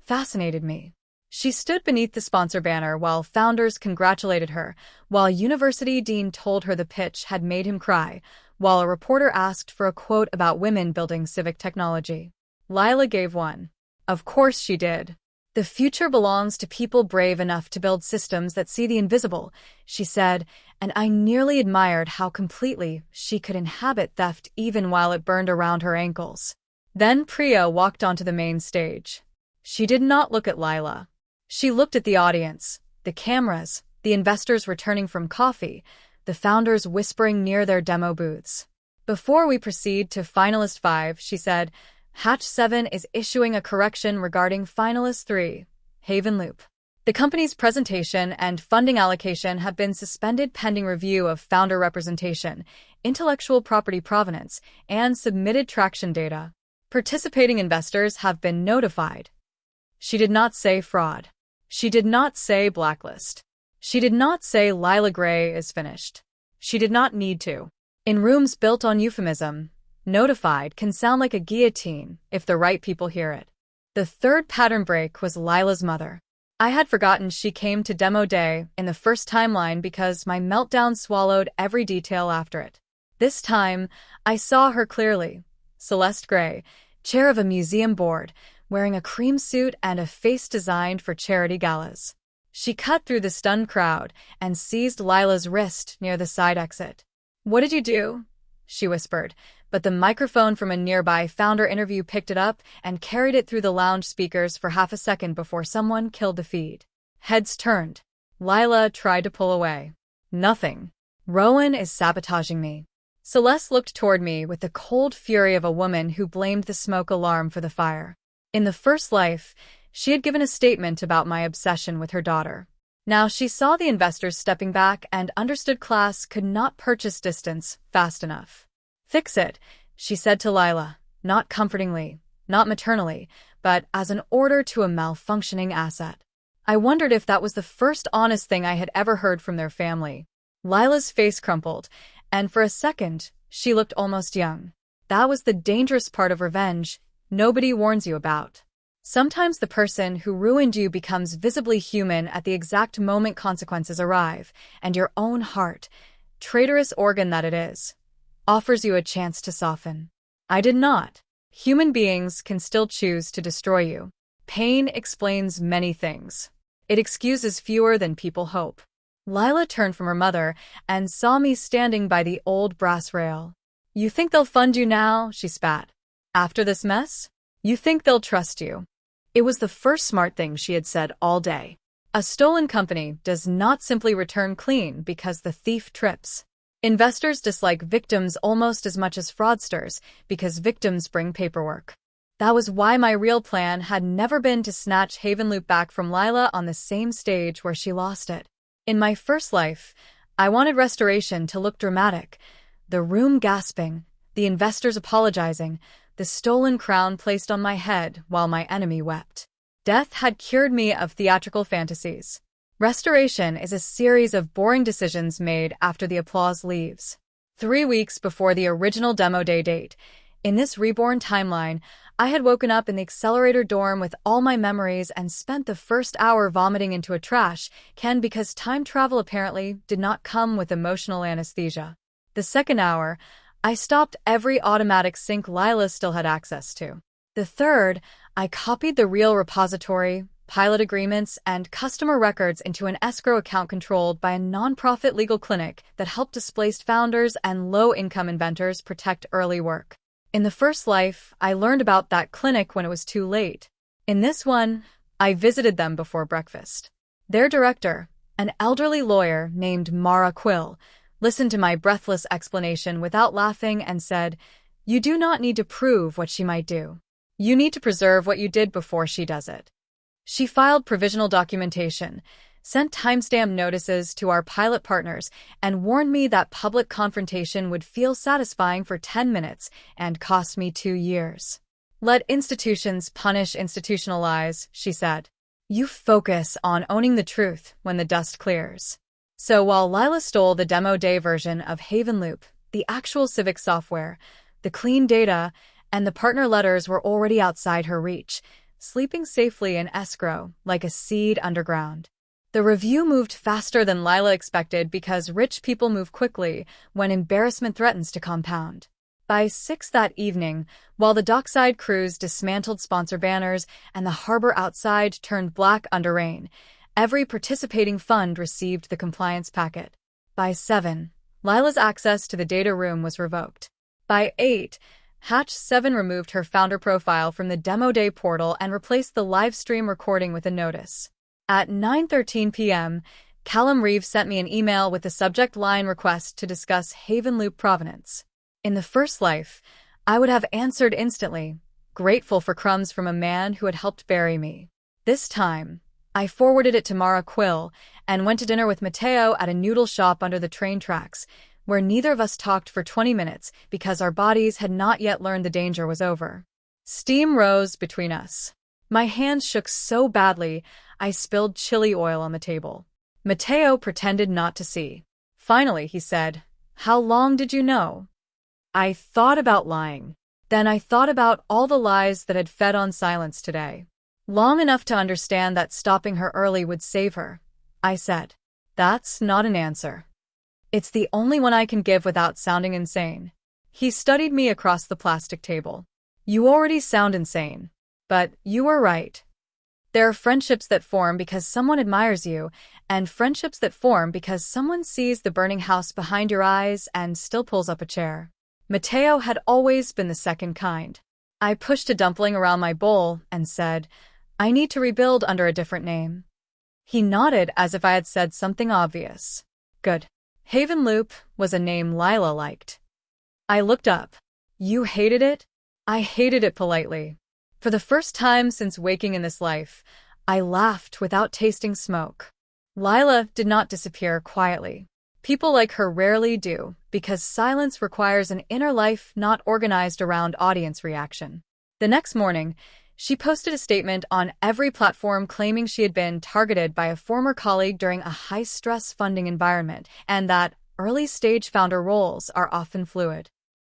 fascinated me. She stood beneath the sponsor banner while founders congratulated her, while university dean told her the pitch had made him cry, while a reporter asked for a quote about women building civic technology. Lila gave one. Of course she did. The future belongs to people brave enough to build systems that see the invisible, she said, and I nearly admired how completely she could inhabit theft even while it burned around her ankles. Then Priya walked onto the main stage. She did not look at Lila. She looked at the audience, the cameras, the investors returning from coffee, the founders whispering near their demo booths. Before we proceed to Finalist 5, she said, Hatch 7 is issuing a correction regarding Finalist 3, Haven Loop. The company's presentation and funding allocation have been suspended pending review of founder representation, intellectual property provenance, and submitted traction data. Participating investors have been notified. She did not say fraud. She did not say blacklist. She did not say Lila Gray is finished. She did not need to. In rooms built on euphemism, notified can sound like a guillotine if the right people hear it. The third pattern break was Lila's mother. I had forgotten she came to demo day in the first timeline because my meltdown swallowed every detail after it. This time, I saw her clearly. Celeste Gray, chair of a museum board, wearing a cream suit and a face designed for charity galas. She cut through the stunned crowd and seized Lila's wrist near the side exit. "What did you do?" she whispered, but the microphone from a nearby founder interview picked it up and carried it through the lounge speakers for half a second before someone killed the feed. Heads turned. Lila tried to pull away. "Nothing. Rowan is sabotaging me." Celeste looked toward me with the cold fury of a woman who blamed the smoke alarm for the fire. In the first life, she had given a statement about my obsession with her daughter. Now she saw the investors stepping back and understood class could not purchase distance fast enough. "Fix it," she said to Lila, not comfortingly, not maternally, but as an order to a malfunctioning asset. I wondered if that was the first honest thing I had ever heard from their family. Lila's face crumpled, and for a second, she looked almost young. That was the dangerous part of revenge nobody warns you about. Sometimes the person who ruined you becomes visibly human at the exact moment consequences arrive, and your own heart, traitorous organ that it is, offers you a chance to soften. I did not. Human beings can still choose to destroy you. Pain explains many things. It excuses fewer than people hope. Lila turned from her mother and saw me standing by the old brass rail. "You think they'll fund you now?" she spat. "After this mess? You think they'll trust you?" It was the first smart thing she had said all day. A stolen company does not simply return clean because the thief trips. Investors dislike victims almost as much as fraudsters because victims bring paperwork. That was why my real plan had never been to snatch Haven Loop back from Lila on the same stage where she lost it. In my first life, I wanted restoration to look dramatic. The room gasping, the investors apologizing, the stolen crown placed on my head while my enemy wept. Death had cured me of theatrical fantasies. Restoration is a series of boring decisions made after the applause leaves. 3 weeks before the original demo day date, in this Reborn timeline, I had woken up in the accelerator dorm with all my memories and spent the first hour vomiting into a trash can because time travel apparently did not come with emotional anesthesia. The second hour, I stopped every automatic sync Lila still had access to. The third, I copied the real repository, pilot agreements, and customer records into an escrow account controlled by a nonprofit legal clinic that helped displaced founders and low-income inventors protect early work. In the first life, I learned about that clinic when it was too late. In this one, I visited them before breakfast. Their director, an elderly lawyer named Mara Quill, listened to my breathless explanation without laughing and said, "You do not need to prove what she might do. You need to preserve what you did before she does it." She filed provisional documentation, sent timestamp notices to our pilot partners, and warned me that public confrontation would feel satisfying for 10 minutes and cost me 2 years. "Let institutions punish institutional lies," she said. "You focus on owning the truth when the dust clears." So while Lila stole the demo day version of Haven Loop, the actual civic software, the clean data, and the partner letters were already outside her reach, sleeping safely in escrow like a seed underground. The review moved faster than Lila expected because rich people move quickly when embarrassment threatens to compound. By 6 that evening, while the dockside crews dismantled sponsor banners and the harbor outside turned black under rain, every participating fund received the compliance packet. By 7, Lila's access to the data room was revoked. By 8, Hatch 7 removed her founder profile from the Demo Day portal and replaced the live stream recording with a notice. At 9:13 p.m., Callum Reeves sent me an email with the subject line request to discuss Haven Loop provenance. In the first life, I would have answered instantly, grateful for crumbs from a man who had helped bury me. This time, I forwarded it to Mara Quill and went to dinner with Mateo at a noodle shop under the train tracks, where neither of us talked for 20 minutes because our bodies had not yet learned the danger was over. Steam rose between us. My hands shook so badly, I spilled chili oil on the table. Mateo pretended not to see. Finally, he said, "How long did you know?" I thought about lying. Then I thought about all the lies that had fed on silence today. Long enough to understand that stopping her early would save her. I said, "That's not an answer. It's the only one I can give without sounding insane." He studied me across the plastic table. "You already sound insane. But you were right. There are friendships that form because someone admires you, and friendships that form because someone sees the burning house behind your eyes and still pulls up a chair." Mateo had always been the second kind. I pushed a dumpling around my bowl and said, "I need to rebuild under a different name." He nodded as if I had said something obvious. Good. Haven Loop was a name Lila liked. I looked up. "You hated it?" I hated it politely. For the first time since waking in this life, I laughed without tasting smoke. Lila did not disappear quietly. People like her rarely do, because silence requires an inner life not organized around audience reaction. The next morning, she posted a statement on every platform claiming she had been targeted by a former colleague during a high-stress funding environment and that early-stage founder roles are often fluid.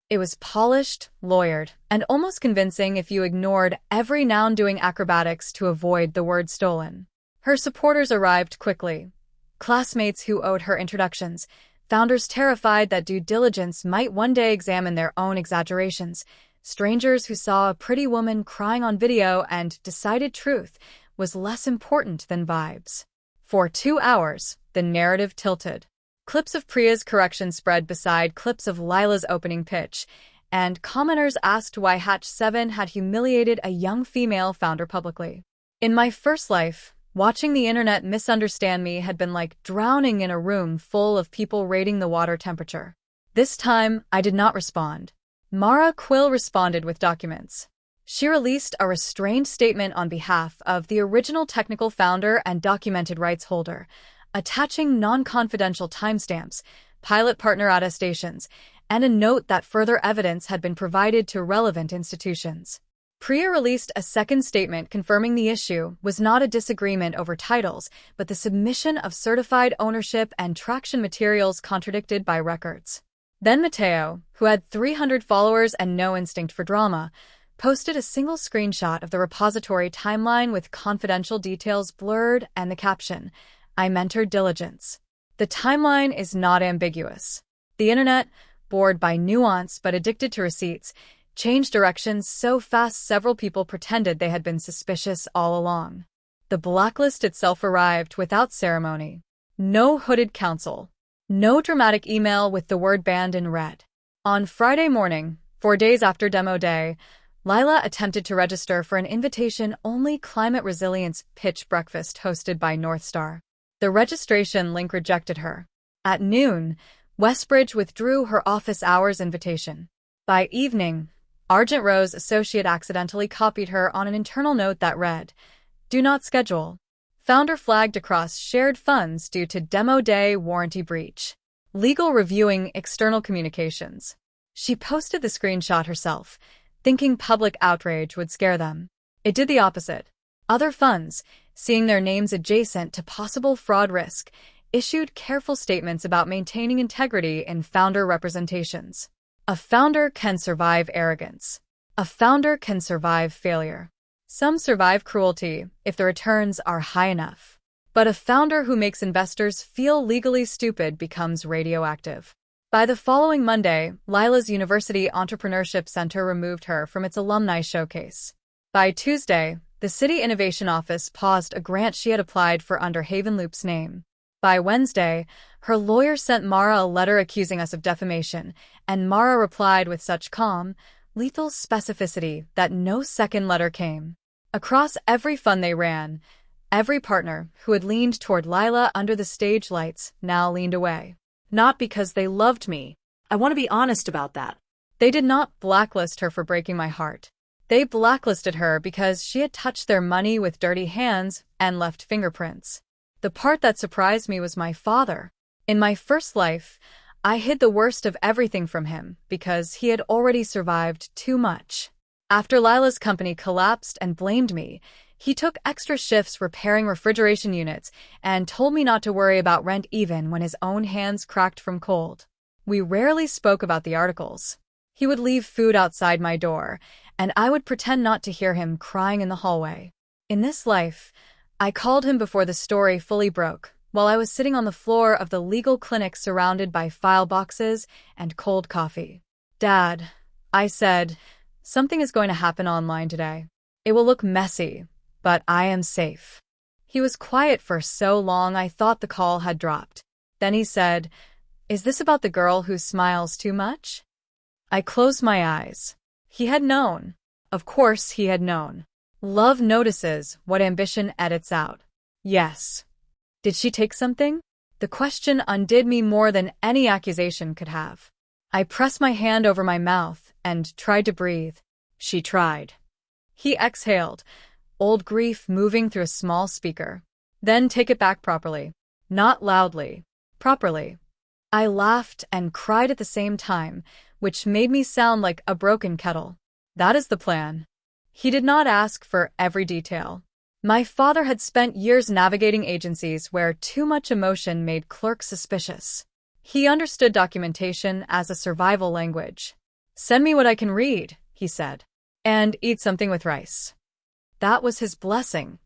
It was polished, lawyered, and almost convincing if you ignored every noun doing acrobatics to avoid the word stolen. Her supporters arrived quickly. Classmates who owed her introductions, founders terrified that due diligence might one day examine their own exaggerations, strangers who saw a pretty woman crying on video and decided truth was less important than vibes. For 2 hours, the narrative tilted. Clips of Priya's correction spread beside clips of Lila's opening pitch, and commenters asked why Hatch 7 had humiliated a young female founder publicly. In my first life, watching the internet misunderstand me had been like drowning in a room full of people rating the water temperature. This time, I did not respond. Mara Quill responded with documents. She released a restrained statement on behalf of the original technical founder and documented rights holder, attaching non-confidential timestamps, pilot partner attestations, and a note that further evidence had been provided to relevant institutions. Priya released a second statement confirming the issue was not a disagreement over titles, but the submission of certified ownership and traction materials contradicted by records. Then Mateo, who had 300 followers and no instinct for drama, posted a single screenshot of the repository timeline with confidential details blurred and the caption, "I mentored diligence." The timeline is not ambiguous. The internet, bored by nuance but addicted to receipts, changed directions so fast several people pretended they had been suspicious all along. The blacklist itself arrived without ceremony. No hooded counsel. No dramatic email with the word banned in red. On Friday morning, 4 days after Demo Day, Lila attempted to register for an invitation-only climate resilience pitch breakfast hosted by Northstar. The registration link rejected her. At noon, Westbridge withdrew her office hours invitation. By evening, Argent Rose associate accidentally copied her on an internal note that read, "Do not schedule. Founder flagged across shared funds due to Demo Day warranty breach. Legal reviewing external communications." She posted the screenshot herself, thinking public outrage would scare them. It did the opposite. Other funds, seeing their names adjacent to possible fraud risk, issued careful statements about maintaining integrity in founder representations. A founder can survive arrogance. A founder can survive failure. Some survive cruelty if the returns are high enough. But a founder who makes investors feel legally stupid becomes radioactive. By the following Monday, Lila's University Entrepreneurship Center removed her from its alumni showcase. By Tuesday, the City Innovation Office paused a grant she had applied for under Havenloop's name. By Wednesday, her lawyer sent Mara a letter accusing us of defamation, and Mara replied with such calm, lethal specificity that no second letter came. Across every fund they ran, every partner who had leaned toward Lila under the stage lights now leaned away. Not because they loved me. I want to be honest about that. They did not blacklist her for breaking my heart. They blacklisted her because she had touched their money with dirty hands and left fingerprints. The part that surprised me was my father. In my first life, I hid the worst of everything from him because he had already survived too much. After Lila's company collapsed and blamed me, he took extra shifts repairing refrigeration units and told me not to worry about rent even when his own hands cracked from cold. We rarely spoke about the articles. He would leave food outside my door, and I would pretend not to hear him crying in the hallway. In this life, I called him before the story fully broke, while I was sitting on the floor of the legal clinic surrounded by file boxes and cold coffee. "Dad," I said, "something is going to happen online today. It will look messy, but I am safe." He was quiet for so long I thought the call had dropped. Then he said, "Is this about the girl who smiles too much?" I closed my eyes. He had known. Of course he had known. Love notices what ambition edits out. Yes. Did she take something? The question undid me more than any accusation could have. I pressed my hand over my mouth and tried to breathe. She tried. He exhaled, old grief moving through a small speaker. "Then take it back properly." Not loudly. Properly. I laughed and cried at the same time, which made me sound like a broken kettle. That is the plan. He did not ask for every detail. My father had spent years navigating agencies where too much emotion made clerks suspicious. He understood documentation as a survival language. "Send me what I can read," he said. "And eat something with rice." That was his blessing.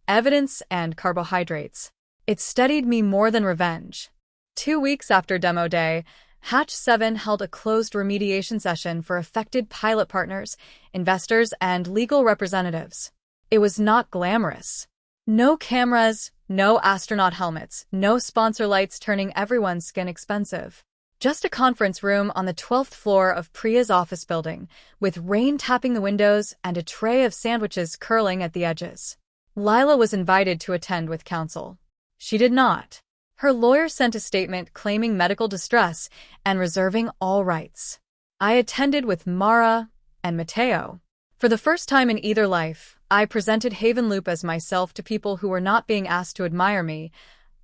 Evidence and carbohydrates. It steadied me more than revenge. 2 weeks after demo day, Hatch 7 held a closed remediation session for affected pilot partners, investors, and legal representatives. It was not glamorous. No cameras, no astronaut helmets, no sponsor lights turning everyone's skin expensive. Just a conference room on the 12th floor of Priya's office building, with rain tapping the windows and a tray of sandwiches curling at the edges. Lila was invited to attend with counsel. She did not. Her lawyer sent a statement claiming medical distress and reserving all rights. I attended with Mara and Mateo. For the first time in either life, I presented Havenloop as myself to people who were not being asked to admire me,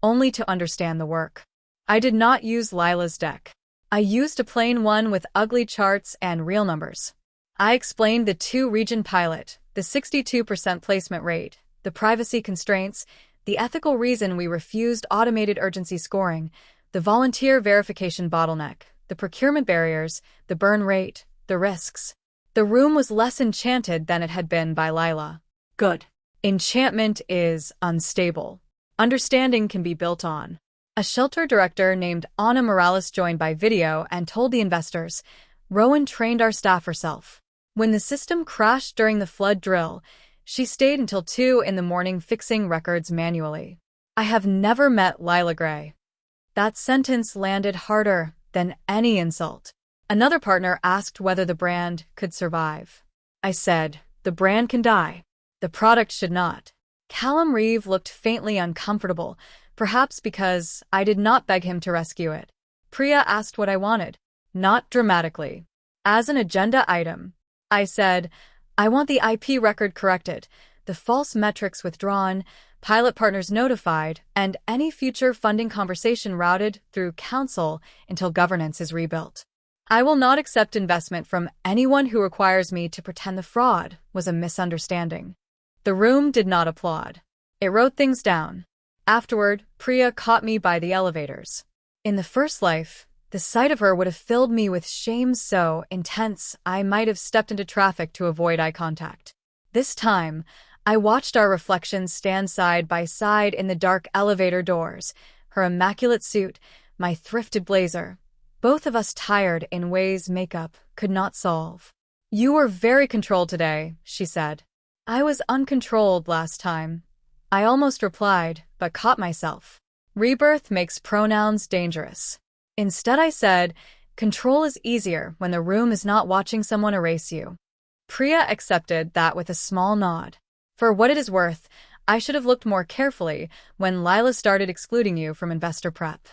only to understand the work. I did not use Lila's deck. I used a plain one with ugly charts and real numbers. I explained the 2-region pilot, the 62% placement rate, the privacy constraints, the ethical reason we refused automated urgency scoring, the volunteer verification bottleneck, the procurement barriers, the burn rate, the risks. The room was less enchanted than it had been by Lila. Good. Enchantment is unstable. Understanding can be built on. A shelter director named Ana Morales joined by video and told the investors, "Rowan trained our staff herself. When the system crashed during the flood drill, she stayed until 2 in the morning fixing records manually." I have never met Lila Gray. That sentence landed harder than any insult. Another partner asked whether the brand could survive. I said, "The brand can die. The product should not." Callum Reeve looked faintly uncomfortable, perhaps because I did not beg him to rescue it. Priya asked what I wanted, not dramatically. As an agenda item, I said, "I want the IP record corrected, the false metrics withdrawn, pilot partners notified, and any future funding conversation routed through council until governance is rebuilt. I will not accept investment from anyone who requires me to pretend the fraud was a misunderstanding." The room did not applaud. It wrote things down. Afterward, Priya caught me by the elevators. In the first life, the sight of her would have filled me with shame so intense I might have stepped into traffic to avoid eye contact. This time, I watched our reflections stand side by side in the dark elevator doors, her immaculate suit, my thrifted blazer. Both of us tired in ways makeup could not solve. "You were very controlled today," she said. "I was uncontrolled last time." I almost replied, but caught myself. Rebirth makes pronouns dangerous. Instead I said, "Control is easier when the room is not watching someone erase you." Priya accepted that with a small nod. "For what it is worth, I should have looked more carefully when Lila started excluding you from investor prep."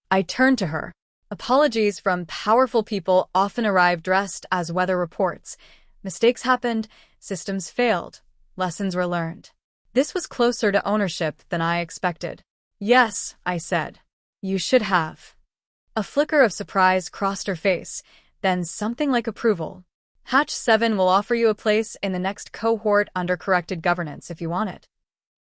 I turned to her. Apologies from powerful people often arrive dressed as weather reports. Mistakes happened, systems failed, lessons were learned. This was closer to ownership than I expected. "Yes," I said. "You should have." A flicker of surprise crossed her face, then something like approval. "Hatch 7 will offer you a place in the next cohort under corrected governance if you want it."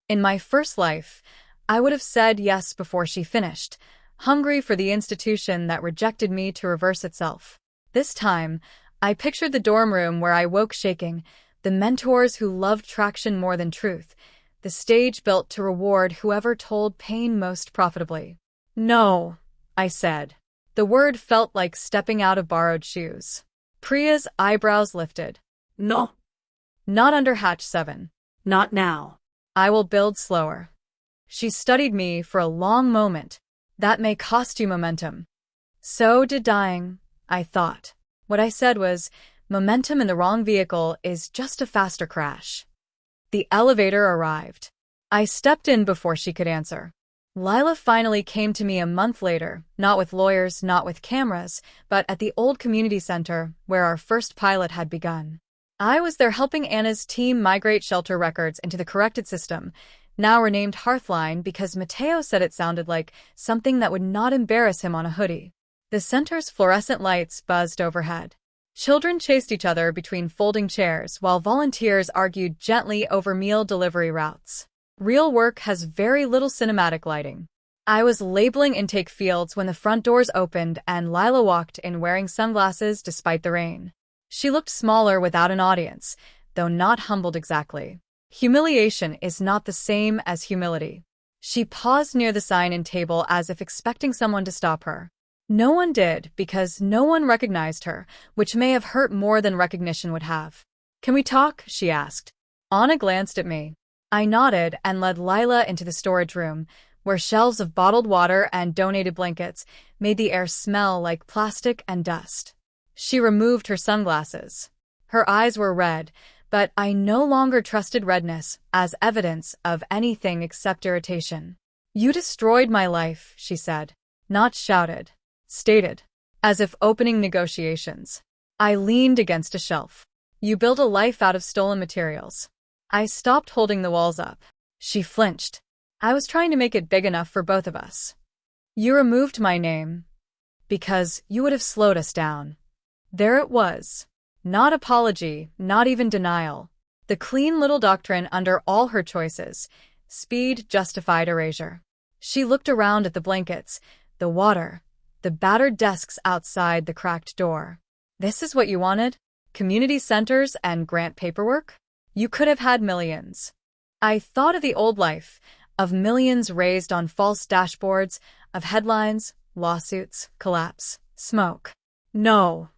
In my first life, I would have said yes before she finished, hungry for the institution that rejected me to reverse itself. This time, I pictured the dorm room where I woke shaking, the mentors who loved traction more than truth, the stage built to reward whoever told pain most profitably. "No," I said. The word felt like stepping out of borrowed shoes. Priya's eyebrows lifted. No. "Not under Hatch 7. Not now. I will build slower." She studied me for a long moment. "That may cost you momentum." So did dying, I thought. What I said was, momentum in the wrong vehicle is just a faster crash. The elevator arrived. I stepped in before she could answer. Lila finally came to me a month later, not with lawyers, not with cameras, but at the old community center where our first pilot had begun. I was there helping Anna's team migrate shelter records into the corrected system, now renamed Hearthline because Mateo said it sounded like something that would not embarrass him on a hoodie. The center's fluorescent lights buzzed overhead. Children chased each other between folding chairs while volunteers argued gently over meal delivery routes. Real work has very little cinematic lighting. I was labeling intake fields when the front doors opened and Lila walked in wearing sunglasses despite the rain. She looked smaller without an audience, though not humbled exactly. Humiliation is not the same as humility. She paused near the sign-in table as if expecting someone to stop her. No one did because no one recognized her, which may have hurt more than recognition would have. "Can we talk?" she asked. Anna glanced at me. I nodded and led Lila into the storage room, where shelves of bottled water and donated blankets made the air smell like plastic and dust. She removed her sunglasses. Her eyes were red, but I no longer trusted redness as evidence of anything except irritation. "You destroyed my life," she said. Not shouted. Stated. As if opening negotiations. I leaned against a shelf. "You built a life out of stolen materials." I stopped holding the walls up. She flinched. "I was trying to make it big enough for both of us." "You removed my name because you would have slowed us down." There it was. Not apology, not even denial. The clean little doctrine under all her choices. Speed justified erasure. She looked around at the blankets, the water, the battered desks outside the cracked door. "This is what you wanted? Community centers and grant paperwork? You could have had millions." I thought of the old life, of millions raised on false dashboards, of headlines, lawsuits, collapse, smoke. "No,"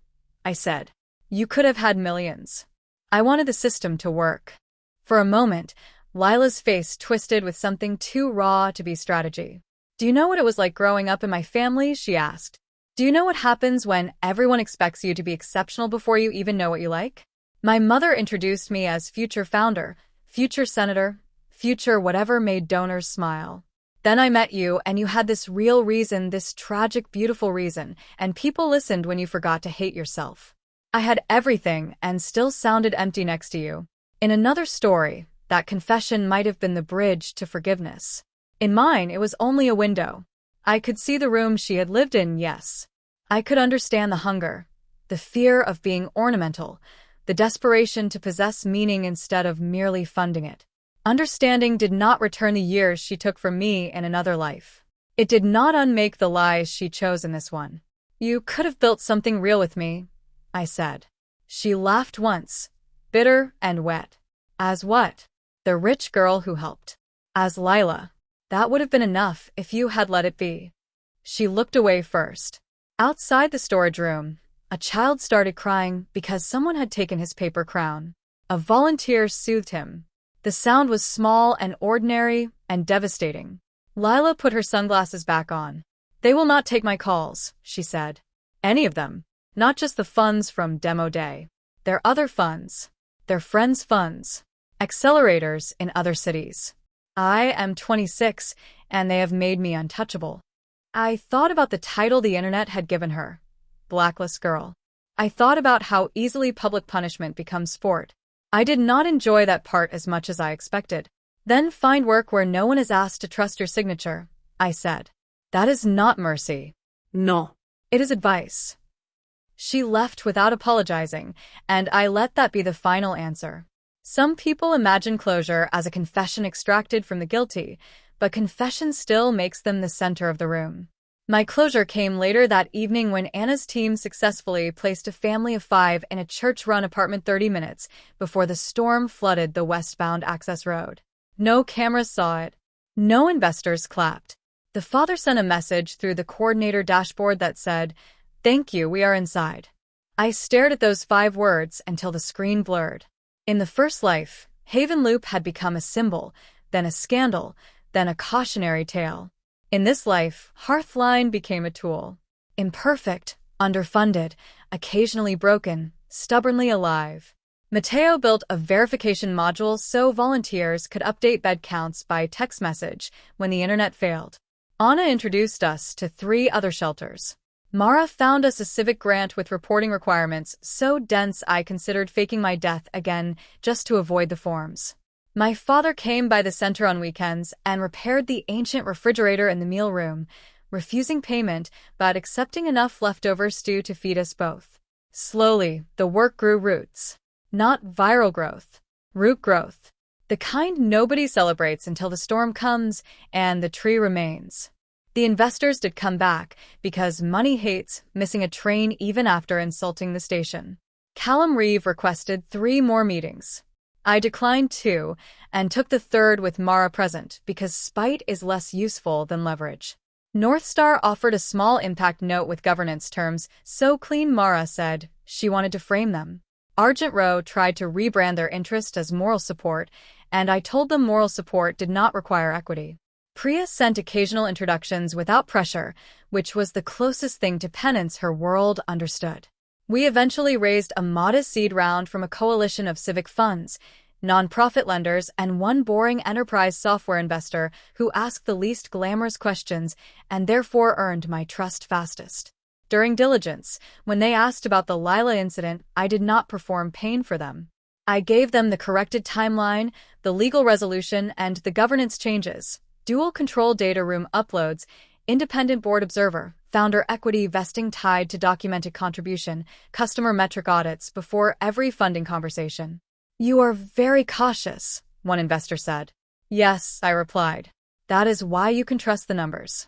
I said. "You could have had millions." I wanted the system to work. For a moment, Lila's face twisted with something too raw to be strategy. "Do you know what it was like growing up in my family?" she asked. "Do you know what happens when everyone expects you to be exceptional before you even know what you like? My mother introduced me as future founder, future senator, future whatever made donors smile. Then I met you and you had this real reason, this tragic, beautiful reason, and people listened when you forgot to hate yourself. I had everything and still sounded empty next to you." In another story, that confession might have been the bridge to forgiveness. In mine, it was only a window. I could see the room she had lived in, yes. I could understand the hunger, the fear of being ornamental, the desperation to possess meaning instead of merely funding it. Understanding did not return the years she took from me in another life. It did not unmake the lies she chose in this one. "You could have built something real with me," I said. She laughed once, bitter and wet. "As what?" The rich girl who helped. As Lila. That would have been enough if you had let it be. She looked away first. Outside the storage room, a child started crying because someone had taken his paper crown. A volunteer soothed him. The sound was small and ordinary and devastating. Lila put her sunglasses back on. They will not take my calls, she said. Any of them. Not just the funds from demo day. They're other funds. They're friends' funds. Accelerators in other cities. I am 26, and they have made me untouchable. I thought about the title the internet had given her. Blacklist girl. I thought about how easily public punishment becomes sport. I did not enjoy that part as much as I expected. Then find work where no one is asked to trust your signature, I said. That is not mercy. No. It is advice. She left without apologizing, and I let that be the final answer. Some people imagine closure as a confession extracted from the guilty, but confession still makes them the center of the room. My closure came later that evening when Anna's team successfully placed a family of 5 in a church-run apartment 30 minutes before the storm flooded the westbound access road. No cameras saw it. No investors clapped. The father sent a message through the coordinator dashboard that said, "Thank you, we are inside." I stared at those 5 words until the screen blurred. In the first life, Haven Loop had become a symbol, then a scandal, then a cautionary tale. In this life, Hearthline became a tool. Imperfect, underfunded, occasionally broken, stubbornly alive. Mateo built a verification module so volunteers could update bed counts by text message when the internet failed. Anna introduced us to 3 other shelters. Mara found us a civic grant with reporting requirements so dense I considered faking my death again just to avoid the forms. My father came by the center on weekends and repaired the ancient refrigerator in the meal room, refusing payment but accepting enough leftover stew to feed us both. Slowly, the work grew roots. Not viral growth. Root growth. The kind nobody celebrates until the storm comes and the tree remains. The investors did come back because money hates missing a train even after insulting the station. Callum Reeve requested 3 more meetings. I declined 2 and took the 3rd with Mara present because spite is less useful than leverage. Northstar offered a small impact note with governance terms so clean Mara said she wanted to frame them. Argent Row tried to rebrand their interest as moral support, and I told them moral support did not require equity. Priya sent occasional introductions without pressure, which was the closest thing to penance her world understood. We eventually raised a modest seed round from a coalition of civic funds, nonprofit lenders, and one boring enterprise software investor who asked the least glamorous questions and therefore earned my trust fastest. During diligence, when they asked about the Lila incident, I did not perform pain for them. I gave them the corrected timeline, the legal resolution, and the governance changes. Dual control data room uploads, independent board observer, founder equity vesting tied to documented contribution, customer metric audits before every funding conversation. You are very cautious, one investor said. Yes, I replied. That is why you can trust the numbers.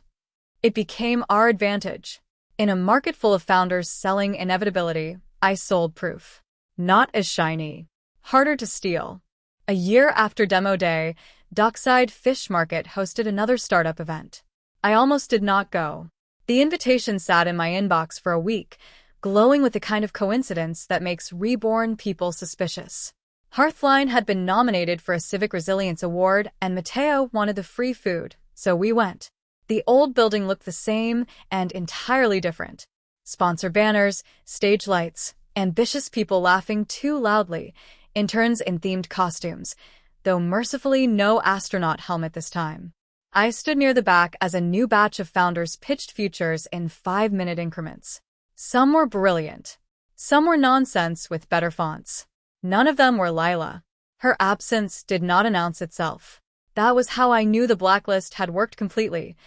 It became our advantage. In a market full of founders selling inevitability, I sold proof. Not as shiny. Harder to steal. A year after demo day, Dockside Fish Market hosted another startup event. I almost did not go. The invitation sat in my inbox for a week, glowing with the kind of coincidence that makes Reborn people suspicious. Hearthline had been nominated for a Civic Resilience Award, and Mateo wanted the free food, so we went. The old building looked the same and entirely different. Sponsor banners, stage lights, ambitious people laughing too loudly, interns in themed costumes, though mercifully no astronaut helmet this time. I stood near the back as a new batch of founders pitched futures in 5-minute increments. Some were brilliant. Some were nonsense with better fonts. None of them were Lila. Her absence did not announce itself. That was how I knew the blacklist had worked completely,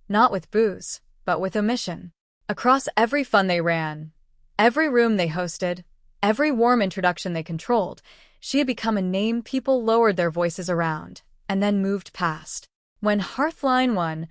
not with booze, but with omission. Across every fund they ran, every room they hosted, every warm introduction they controlled, she had become a name people lowered their voices around, and then moved past. When Hearthline won,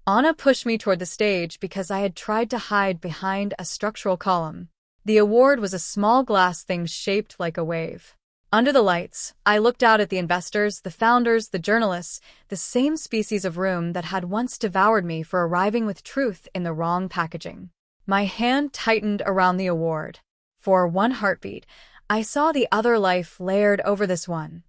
Anna pushed me toward the stage because I had tried to hide behind a structural column. The award was a small glass thing shaped like a wave. Under the lights, I looked out at the investors, the founders, the journalists, the same species of room that had once devoured me for arriving with truth in the wrong packaging. My hand tightened around the award. For one heartbeat, I saw the other life layered over this one.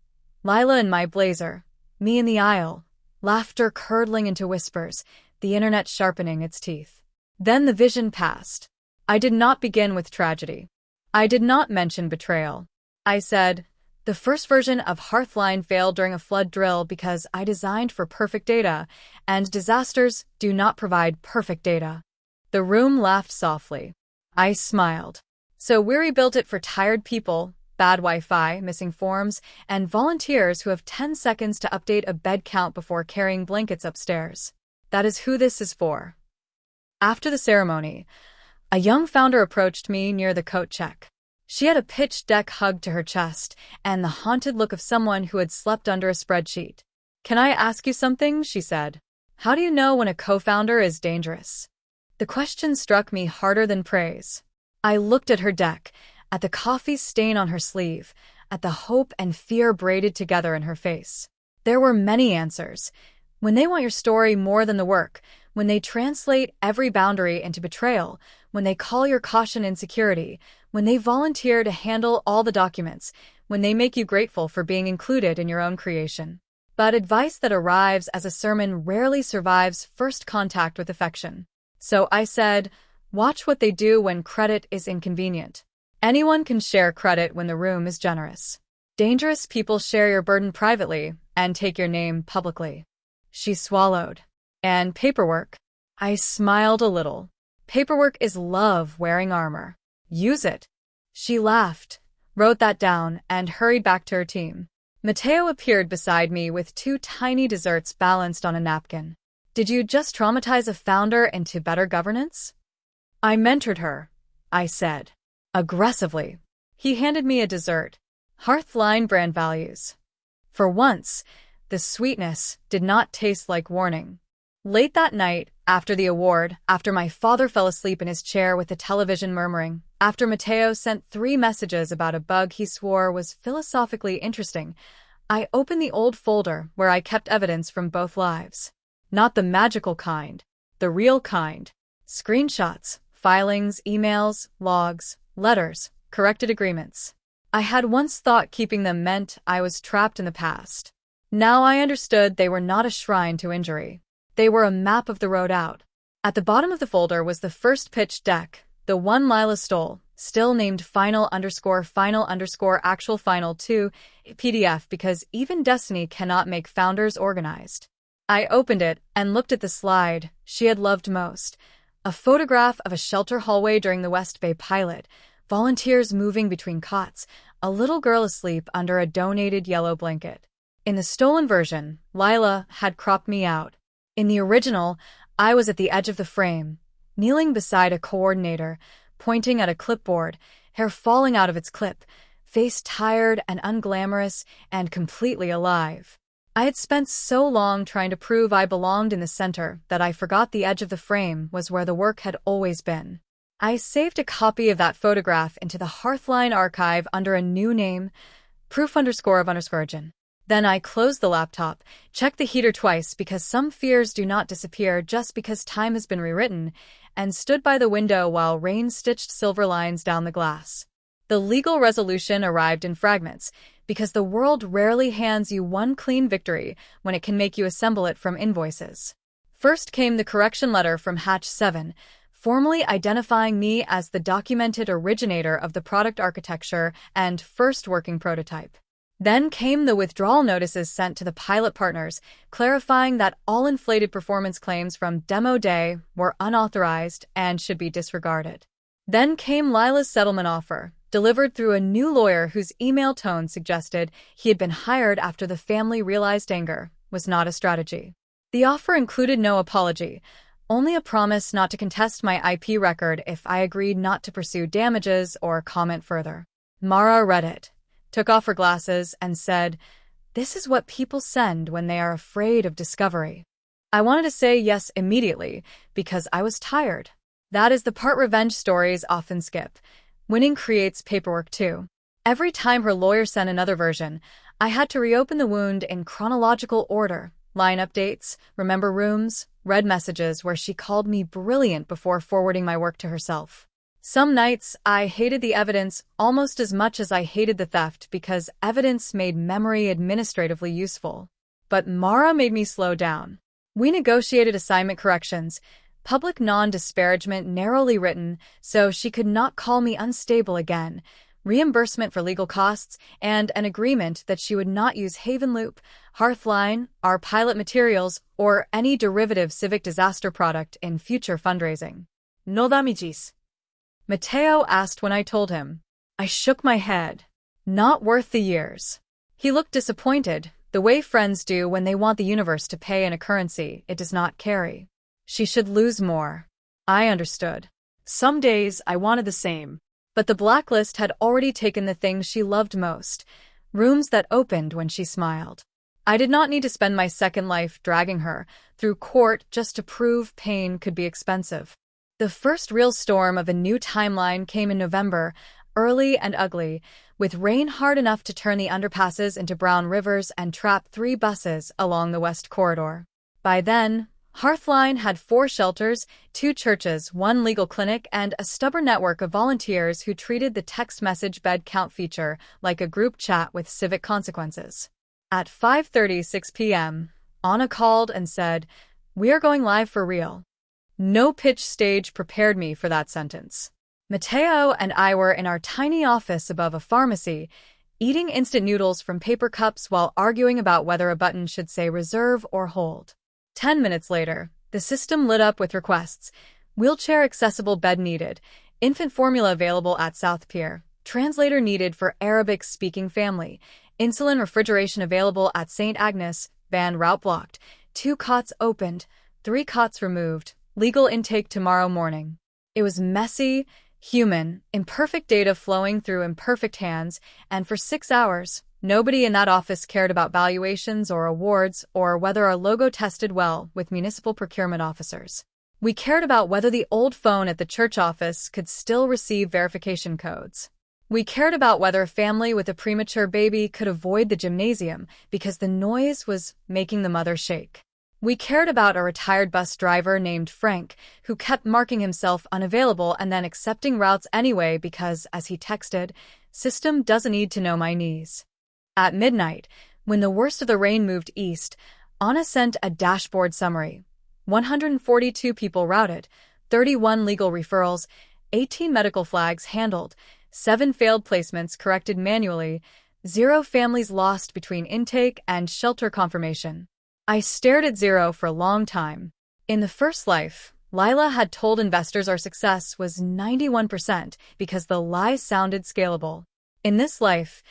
Lila in my blazer, me in the aisle, laughter curdling into whispers, the internet sharpening its teeth. Then the vision passed. I did not begin with tragedy. I did not mention betrayal. I said, the first version of Hearthline failed during a flood drill because I designed for perfect data, and disasters do not provide perfect data. The room laughed softly. I smiled. So we rebuilt it for tired people, bad Wi-Fi, missing forms, and volunteers who have 10 seconds to update a bed count before carrying blankets upstairs. That is who this is for. After the ceremony, a young founder approached me near the coat check. She had a pitch deck hugged to her chest and the haunted look of someone who had slept under a spreadsheet. Can I ask you something? She said. How do you know when a co-founder is dangerous? The question struck me harder than praise. I looked at her deck, at the coffee stain on her sleeve, at the hope and fear braided together in her face. There were many answers. When they want your story more than the work, when they translate every boundary into betrayal, when they call your caution insecurity, when they volunteer to handle all the documents, when they make you grateful for being included in your own creation. But advice that arrives as a sermon rarely survives first contact with affection. So I said, watch what they do when credit is inconvenient. Anyone can share credit when the room is generous. Dangerous people share your burden privately and take your name publicly. She swallowed. And paperwork? I smiled a little. Paperwork is love wearing armor. Use it. She laughed, wrote that down, and hurried back to her team. Mateo appeared beside me with 2 tiny desserts balanced on a napkin. Did you just traumatize a founder into better governance? I mentored her, I said. Aggressively. He handed me a dessert. Hearthline brand values. For once, the sweetness did not taste like warning. Late that night, after the award, after my father fell asleep in his chair with the television murmuring, after Mateo sent 3 messages about a bug he swore was philosophically interesting, I opened the old folder where I kept evidence from both lives. Not the magical kind, the real kind. Screenshots, filings, emails, logs, letters, corrected agreements. I had once thought keeping them meant I was trapped in the past. Now I understood they were not a shrine to injury. They were a map of the road out. At the bottom of the folder was the first pitch deck, the one Lila stole, still named final_actual final 2 PDF because even destiny cannot make founders organized. I opened it and looked at the slide she had loved most. A photograph of a shelter hallway during the West Bay pilot, volunteers moving between cots, a little girl asleep under a donated yellow blanket. In the stolen version, Lila had cropped me out. In the original, I was at the edge of the frame, kneeling beside a coordinator, pointing at a clipboard, hair falling out of its clip, face tired and unglamorous and completely alive. I had spent so long trying to prove I belonged in the center that I forgot the edge of the frame was where the work had always been. I saved a copy of that photograph into the Hearthline archive under a new name, proof_of_origin. Then I closed the laptop, checked the heater twice because some fears do not disappear just because time has been rewritten, and stood by the window while rain stitched silver lines down the glass. The legal resolution arrived in fragments, because the world rarely hands you one clean victory when it can make you assemble it from invoices. First came the correction letter from Hatch 7, formally identifying me as the documented originator of the product architecture and first working prototype. Then came the withdrawal notices sent to the pilot partners, clarifying that all inflated performance claims from demo day were unauthorized and should be disregarded. Then came Lila's settlement offer, delivered through a new lawyer whose email tone suggested he had been hired after the family realized anger was not a strategy. The offer included no apology, only a promise not to contest my IP record if I agreed not to pursue damages or comment further. Mara read it, took off her glasses, and said, "This is what people send when they are afraid of discovery." I wanted to say yes immediately because I was tired. That is the part revenge stories often skip. Winning creates paperwork too. Every time her lawyer sent another version, I had to reopen the wound in chronological order. Line updates, remember rooms, read messages where she called me brilliant before forwarding my work to herself. Some nights, I hated the evidence almost as much as I hated the theft because evidence made memory administratively useful. But Mara made me slow down. We negotiated assignment corrections, public non-disparagement narrowly written so she could not call me unstable again, reimbursement for legal costs, and an agreement that she would not use Havenloop, Hearthline, our pilot materials, or any derivative civic disaster product in future fundraising. No damages. Mateo asked when I told him. I shook my head. Not worth the years. He looked disappointed, the way friends do when they want the universe to pay in a currency it does not carry. She should lose more. I understood. Some days I wanted the same. But the blacklist had already taken the things she loved most, rooms that opened when she smiled. I did not need to spend my second life dragging her through court just to prove pain could be expensive. The first real storm of a new timeline came in November, early and ugly, with rain hard enough to turn the underpasses into brown rivers and trap 3 buses along the West Corridor. By then, Hearthline had 4 shelters, 2 churches, 1 legal clinic, and a stubborn network of volunteers who treated the text message bed count feature like a group chat with civic consequences. At 5:36 p.m., Anna called and said, "We are going live for real." No pitch stage prepared me for that sentence. Mateo and I were in our tiny office above a pharmacy, eating instant noodles from paper cups while arguing about whether a button should say reserve or hold. 10 minutes later, the system lit up with requests. Wheelchair-accessible bed needed. Infant formula available at South Pier. Translator needed for Arabic-speaking family. Insulin refrigeration available at St. Agnes. Van route blocked. 2 cots opened. 3 cots removed. Legal intake tomorrow morning. It was messy, human, imperfect data flowing through imperfect hands, and for 6 hours, nobody in that office cared about valuations or awards or whether our logo tested well with municipal procurement officers. We cared about whether the old phone at the church office could still receive verification codes. We cared about whether a family with a premature baby could avoid the gymnasium because the noise was making the mother shake. We cared about a retired bus driver named Frank who kept marking himself unavailable and then accepting routes anyway because, as he texted, "System doesn't need to know my knees." At midnight, when the worst of the rain moved east, Anna sent a dashboard summary. 142 people routed, 31 legal referrals, 18 medical flags handled, 7 failed placements corrected manually, 0 families lost between intake and shelter confirmation. I stared at 0 for a long time. In the first life, Lila had told investors our success was 91% because the lie sounded scalable. In this life,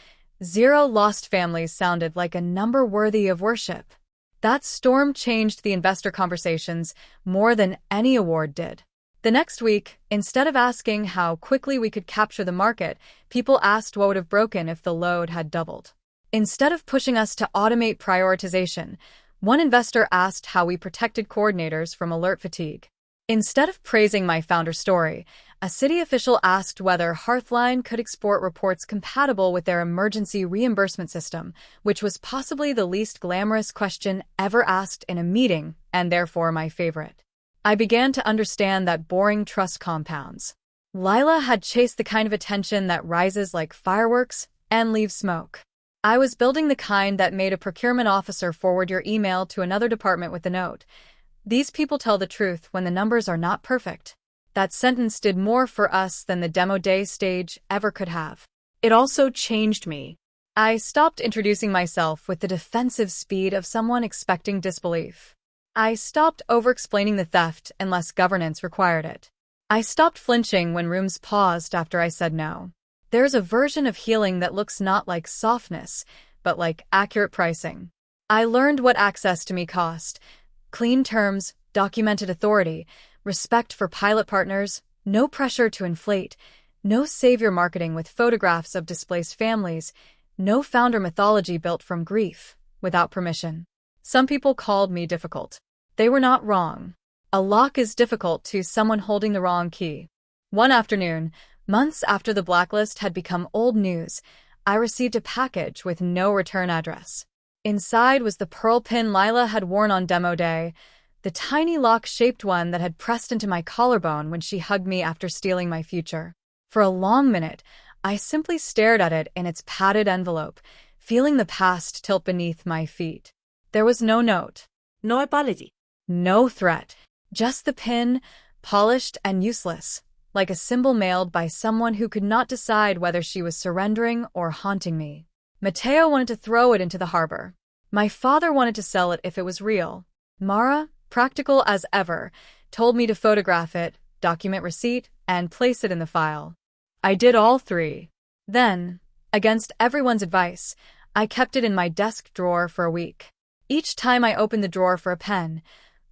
0 lost families sounded like a number worthy of worship. That storm changed the investor conversations more than any award did. The next week, instead of asking how quickly we could capture the market, people asked what would have broken if the load had doubled. Instead of pushing us to automate prioritization, one investor asked how we protected coordinators from alert fatigue. Instead of praising my founder story, a city official asked whether Hearthline could export reports compatible with their emergency reimbursement system, which was possibly the least glamorous question ever asked in a meeting, and therefore my favorite. I began to understand that boring trust compounds. Lila had chased the kind of attention that rises like fireworks and leaves smoke. I was building the kind that made a procurement officer forward your email to another department with a note. These people tell the truth when the numbers are not perfect. That sentence did more for us than the demo day stage ever could have. It also changed me. I stopped introducing myself with the defensive speed of someone expecting disbelief. I stopped over-explaining the theft unless governance required it. I stopped flinching when rooms paused after I said no. There's a version of healing that looks not like softness, but like accurate pricing. I learned what access to me cost. Clean terms, documented authority, respect for pilot partners, no pressure to inflate, no savior marketing with photographs of displaced families, no founder mythology built from grief, without permission. Some people called me difficult. They were not wrong. A lock is difficult to someone holding the wrong key. One afternoon, months after the blacklist had become old news, I received a package with no return address. Inside was the pearl pin Lila had worn on demo day, the tiny lock-shaped one that had pressed into my collarbone when she hugged me after stealing my future. For a long minute, I simply stared at it in its padded envelope, feeling the past tilt beneath my feet. There was no note. No apology. No threat. Just the pin, polished and useless, like a symbol mailed by someone who could not decide whether she was surrendering or haunting me. Mateo wanted to throw it into the harbor. My father wanted to sell it if it was real. Mara, practical as ever, told me to photograph it, document receipt, and place it in the file. I did all three. Then, against everyone's advice, I kept it in my desk drawer for a week. Each time I opened the drawer for a pen,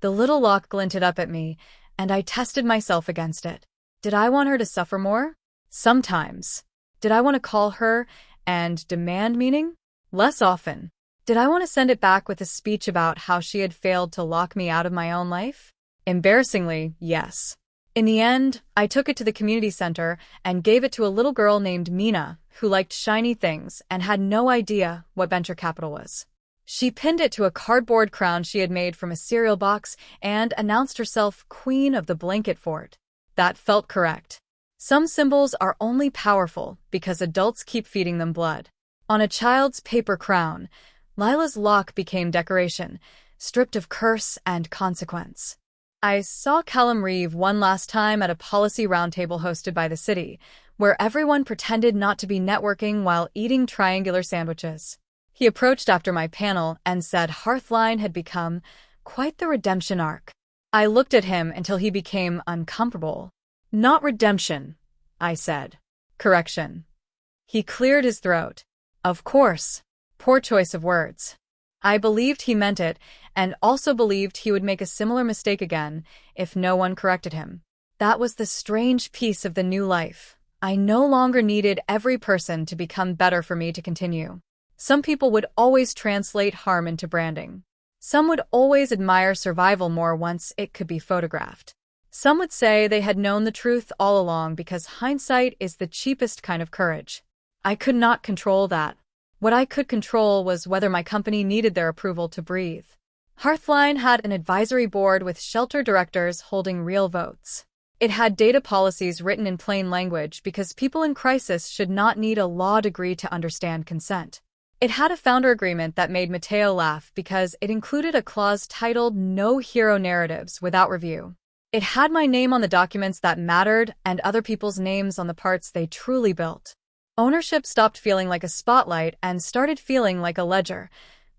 the little lock glinted up at me, and I tested myself against it. Did I want her to suffer more? Sometimes. Did I want to call her and demand meaning? Less often. Did I want to send it back with a speech about how she had failed to lock me out of my own life? Embarrassingly, yes. In the end, I took it to the community center and gave it to a little girl named Mina, who liked shiny things and had no idea what venture capital was. She pinned it to a cardboard crown she had made from a cereal box and announced herself Queen of the Blanket Fort. That felt correct. Some symbols are only powerful because adults keep feeding them blood. On a child's paper crown, Lila's lock became decoration, stripped of curse and consequence. I saw Callum Reeve one last time at a policy roundtable hosted by the city, where everyone pretended not to be networking while eating triangular sandwiches. He approached after my panel and said Hearthline had become quite the redemption arc. I looked at him until he became uncomfortable. Not redemption, I said. Correction. He cleared his throat. Of course. Poor choice of words. I believed he meant it, and also believed he would make a similar mistake again if no one corrected him. That was the strange piece of the new life. I no longer needed every person to become better for me to continue. Some people would always translate harm into branding. Some would always admire survival more once it could be photographed. Some would say they had known the truth all along because hindsight is the cheapest kind of courage. I could not control that. What I could control was whether my company needed their approval to breathe. Hearthline had an advisory board with shelter directors holding real votes. It had data policies written in plain language because people in crisis should not need a law degree to understand consent. It had a founder agreement that made Mateo laugh because it included a clause titled "No Hero Narratives Without Review." It had my name on the documents that mattered and other people's names on the parts they truly built. Ownership stopped feeling like a spotlight and started feeling like a ledger.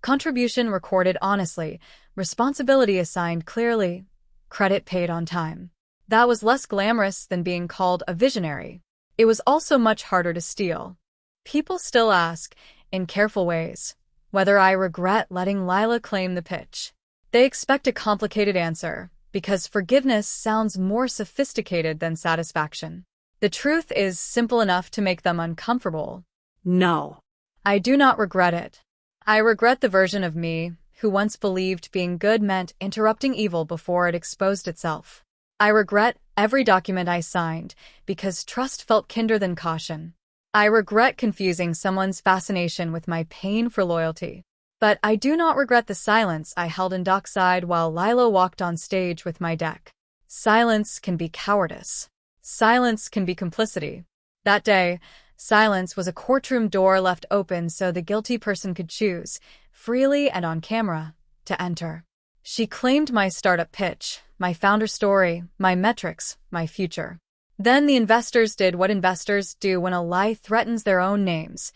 Contribution recorded honestly, responsibility assigned clearly, credit paid on time. That was less glamorous than being called a visionary. It was also much harder to steal. People still ask, in careful ways, whether I regret letting Lila claim the pitch. They expect a complicated answer, because forgiveness sounds more sophisticated than satisfaction. The truth is simple enough to make them uncomfortable. No. I do not regret it. I regret the version of me who once believed being good meant interrupting evil before it exposed itself. I regret every document I signed because trust felt kinder than caution. I regret confusing someone's fascination with my pain for loyalty. But I do not regret the silence I held in dockside while Lila walked on stage with my deck. Silence can be cowardice. Silence can be complicity. That day, silence was a courtroom door left open so the guilty person could choose, freely and on camera, to enter. She claimed my startup pitch, my founder story, my metrics, my future. Then the investors did what investors do when a lie threatens their own names.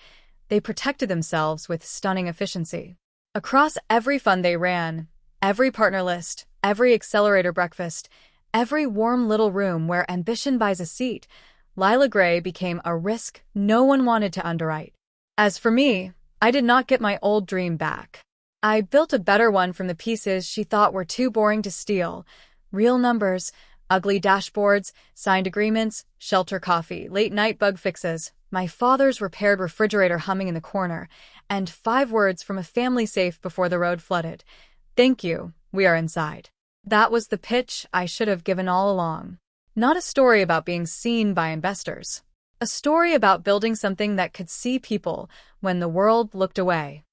They protected themselves with stunning efficiency. Across every fund they ran, every partner list, every accelerator breakfast, every warm little room where ambition buys a seat, Lila Gray became a risk no one wanted to underwrite. As for me, I did not get my old dream back. I built a better one from the pieces she thought were too boring to steal. Real numbers, ugly dashboards, signed agreements, shelter coffee, late-night bug fixes, my father's repaired refrigerator humming in the corner, and 5 words from a family safe before the road flooded. Thank you, we are inside. That was the pitch I should have given all along. Not a story about being seen by investors. A story about building something that could see people when the world looked away.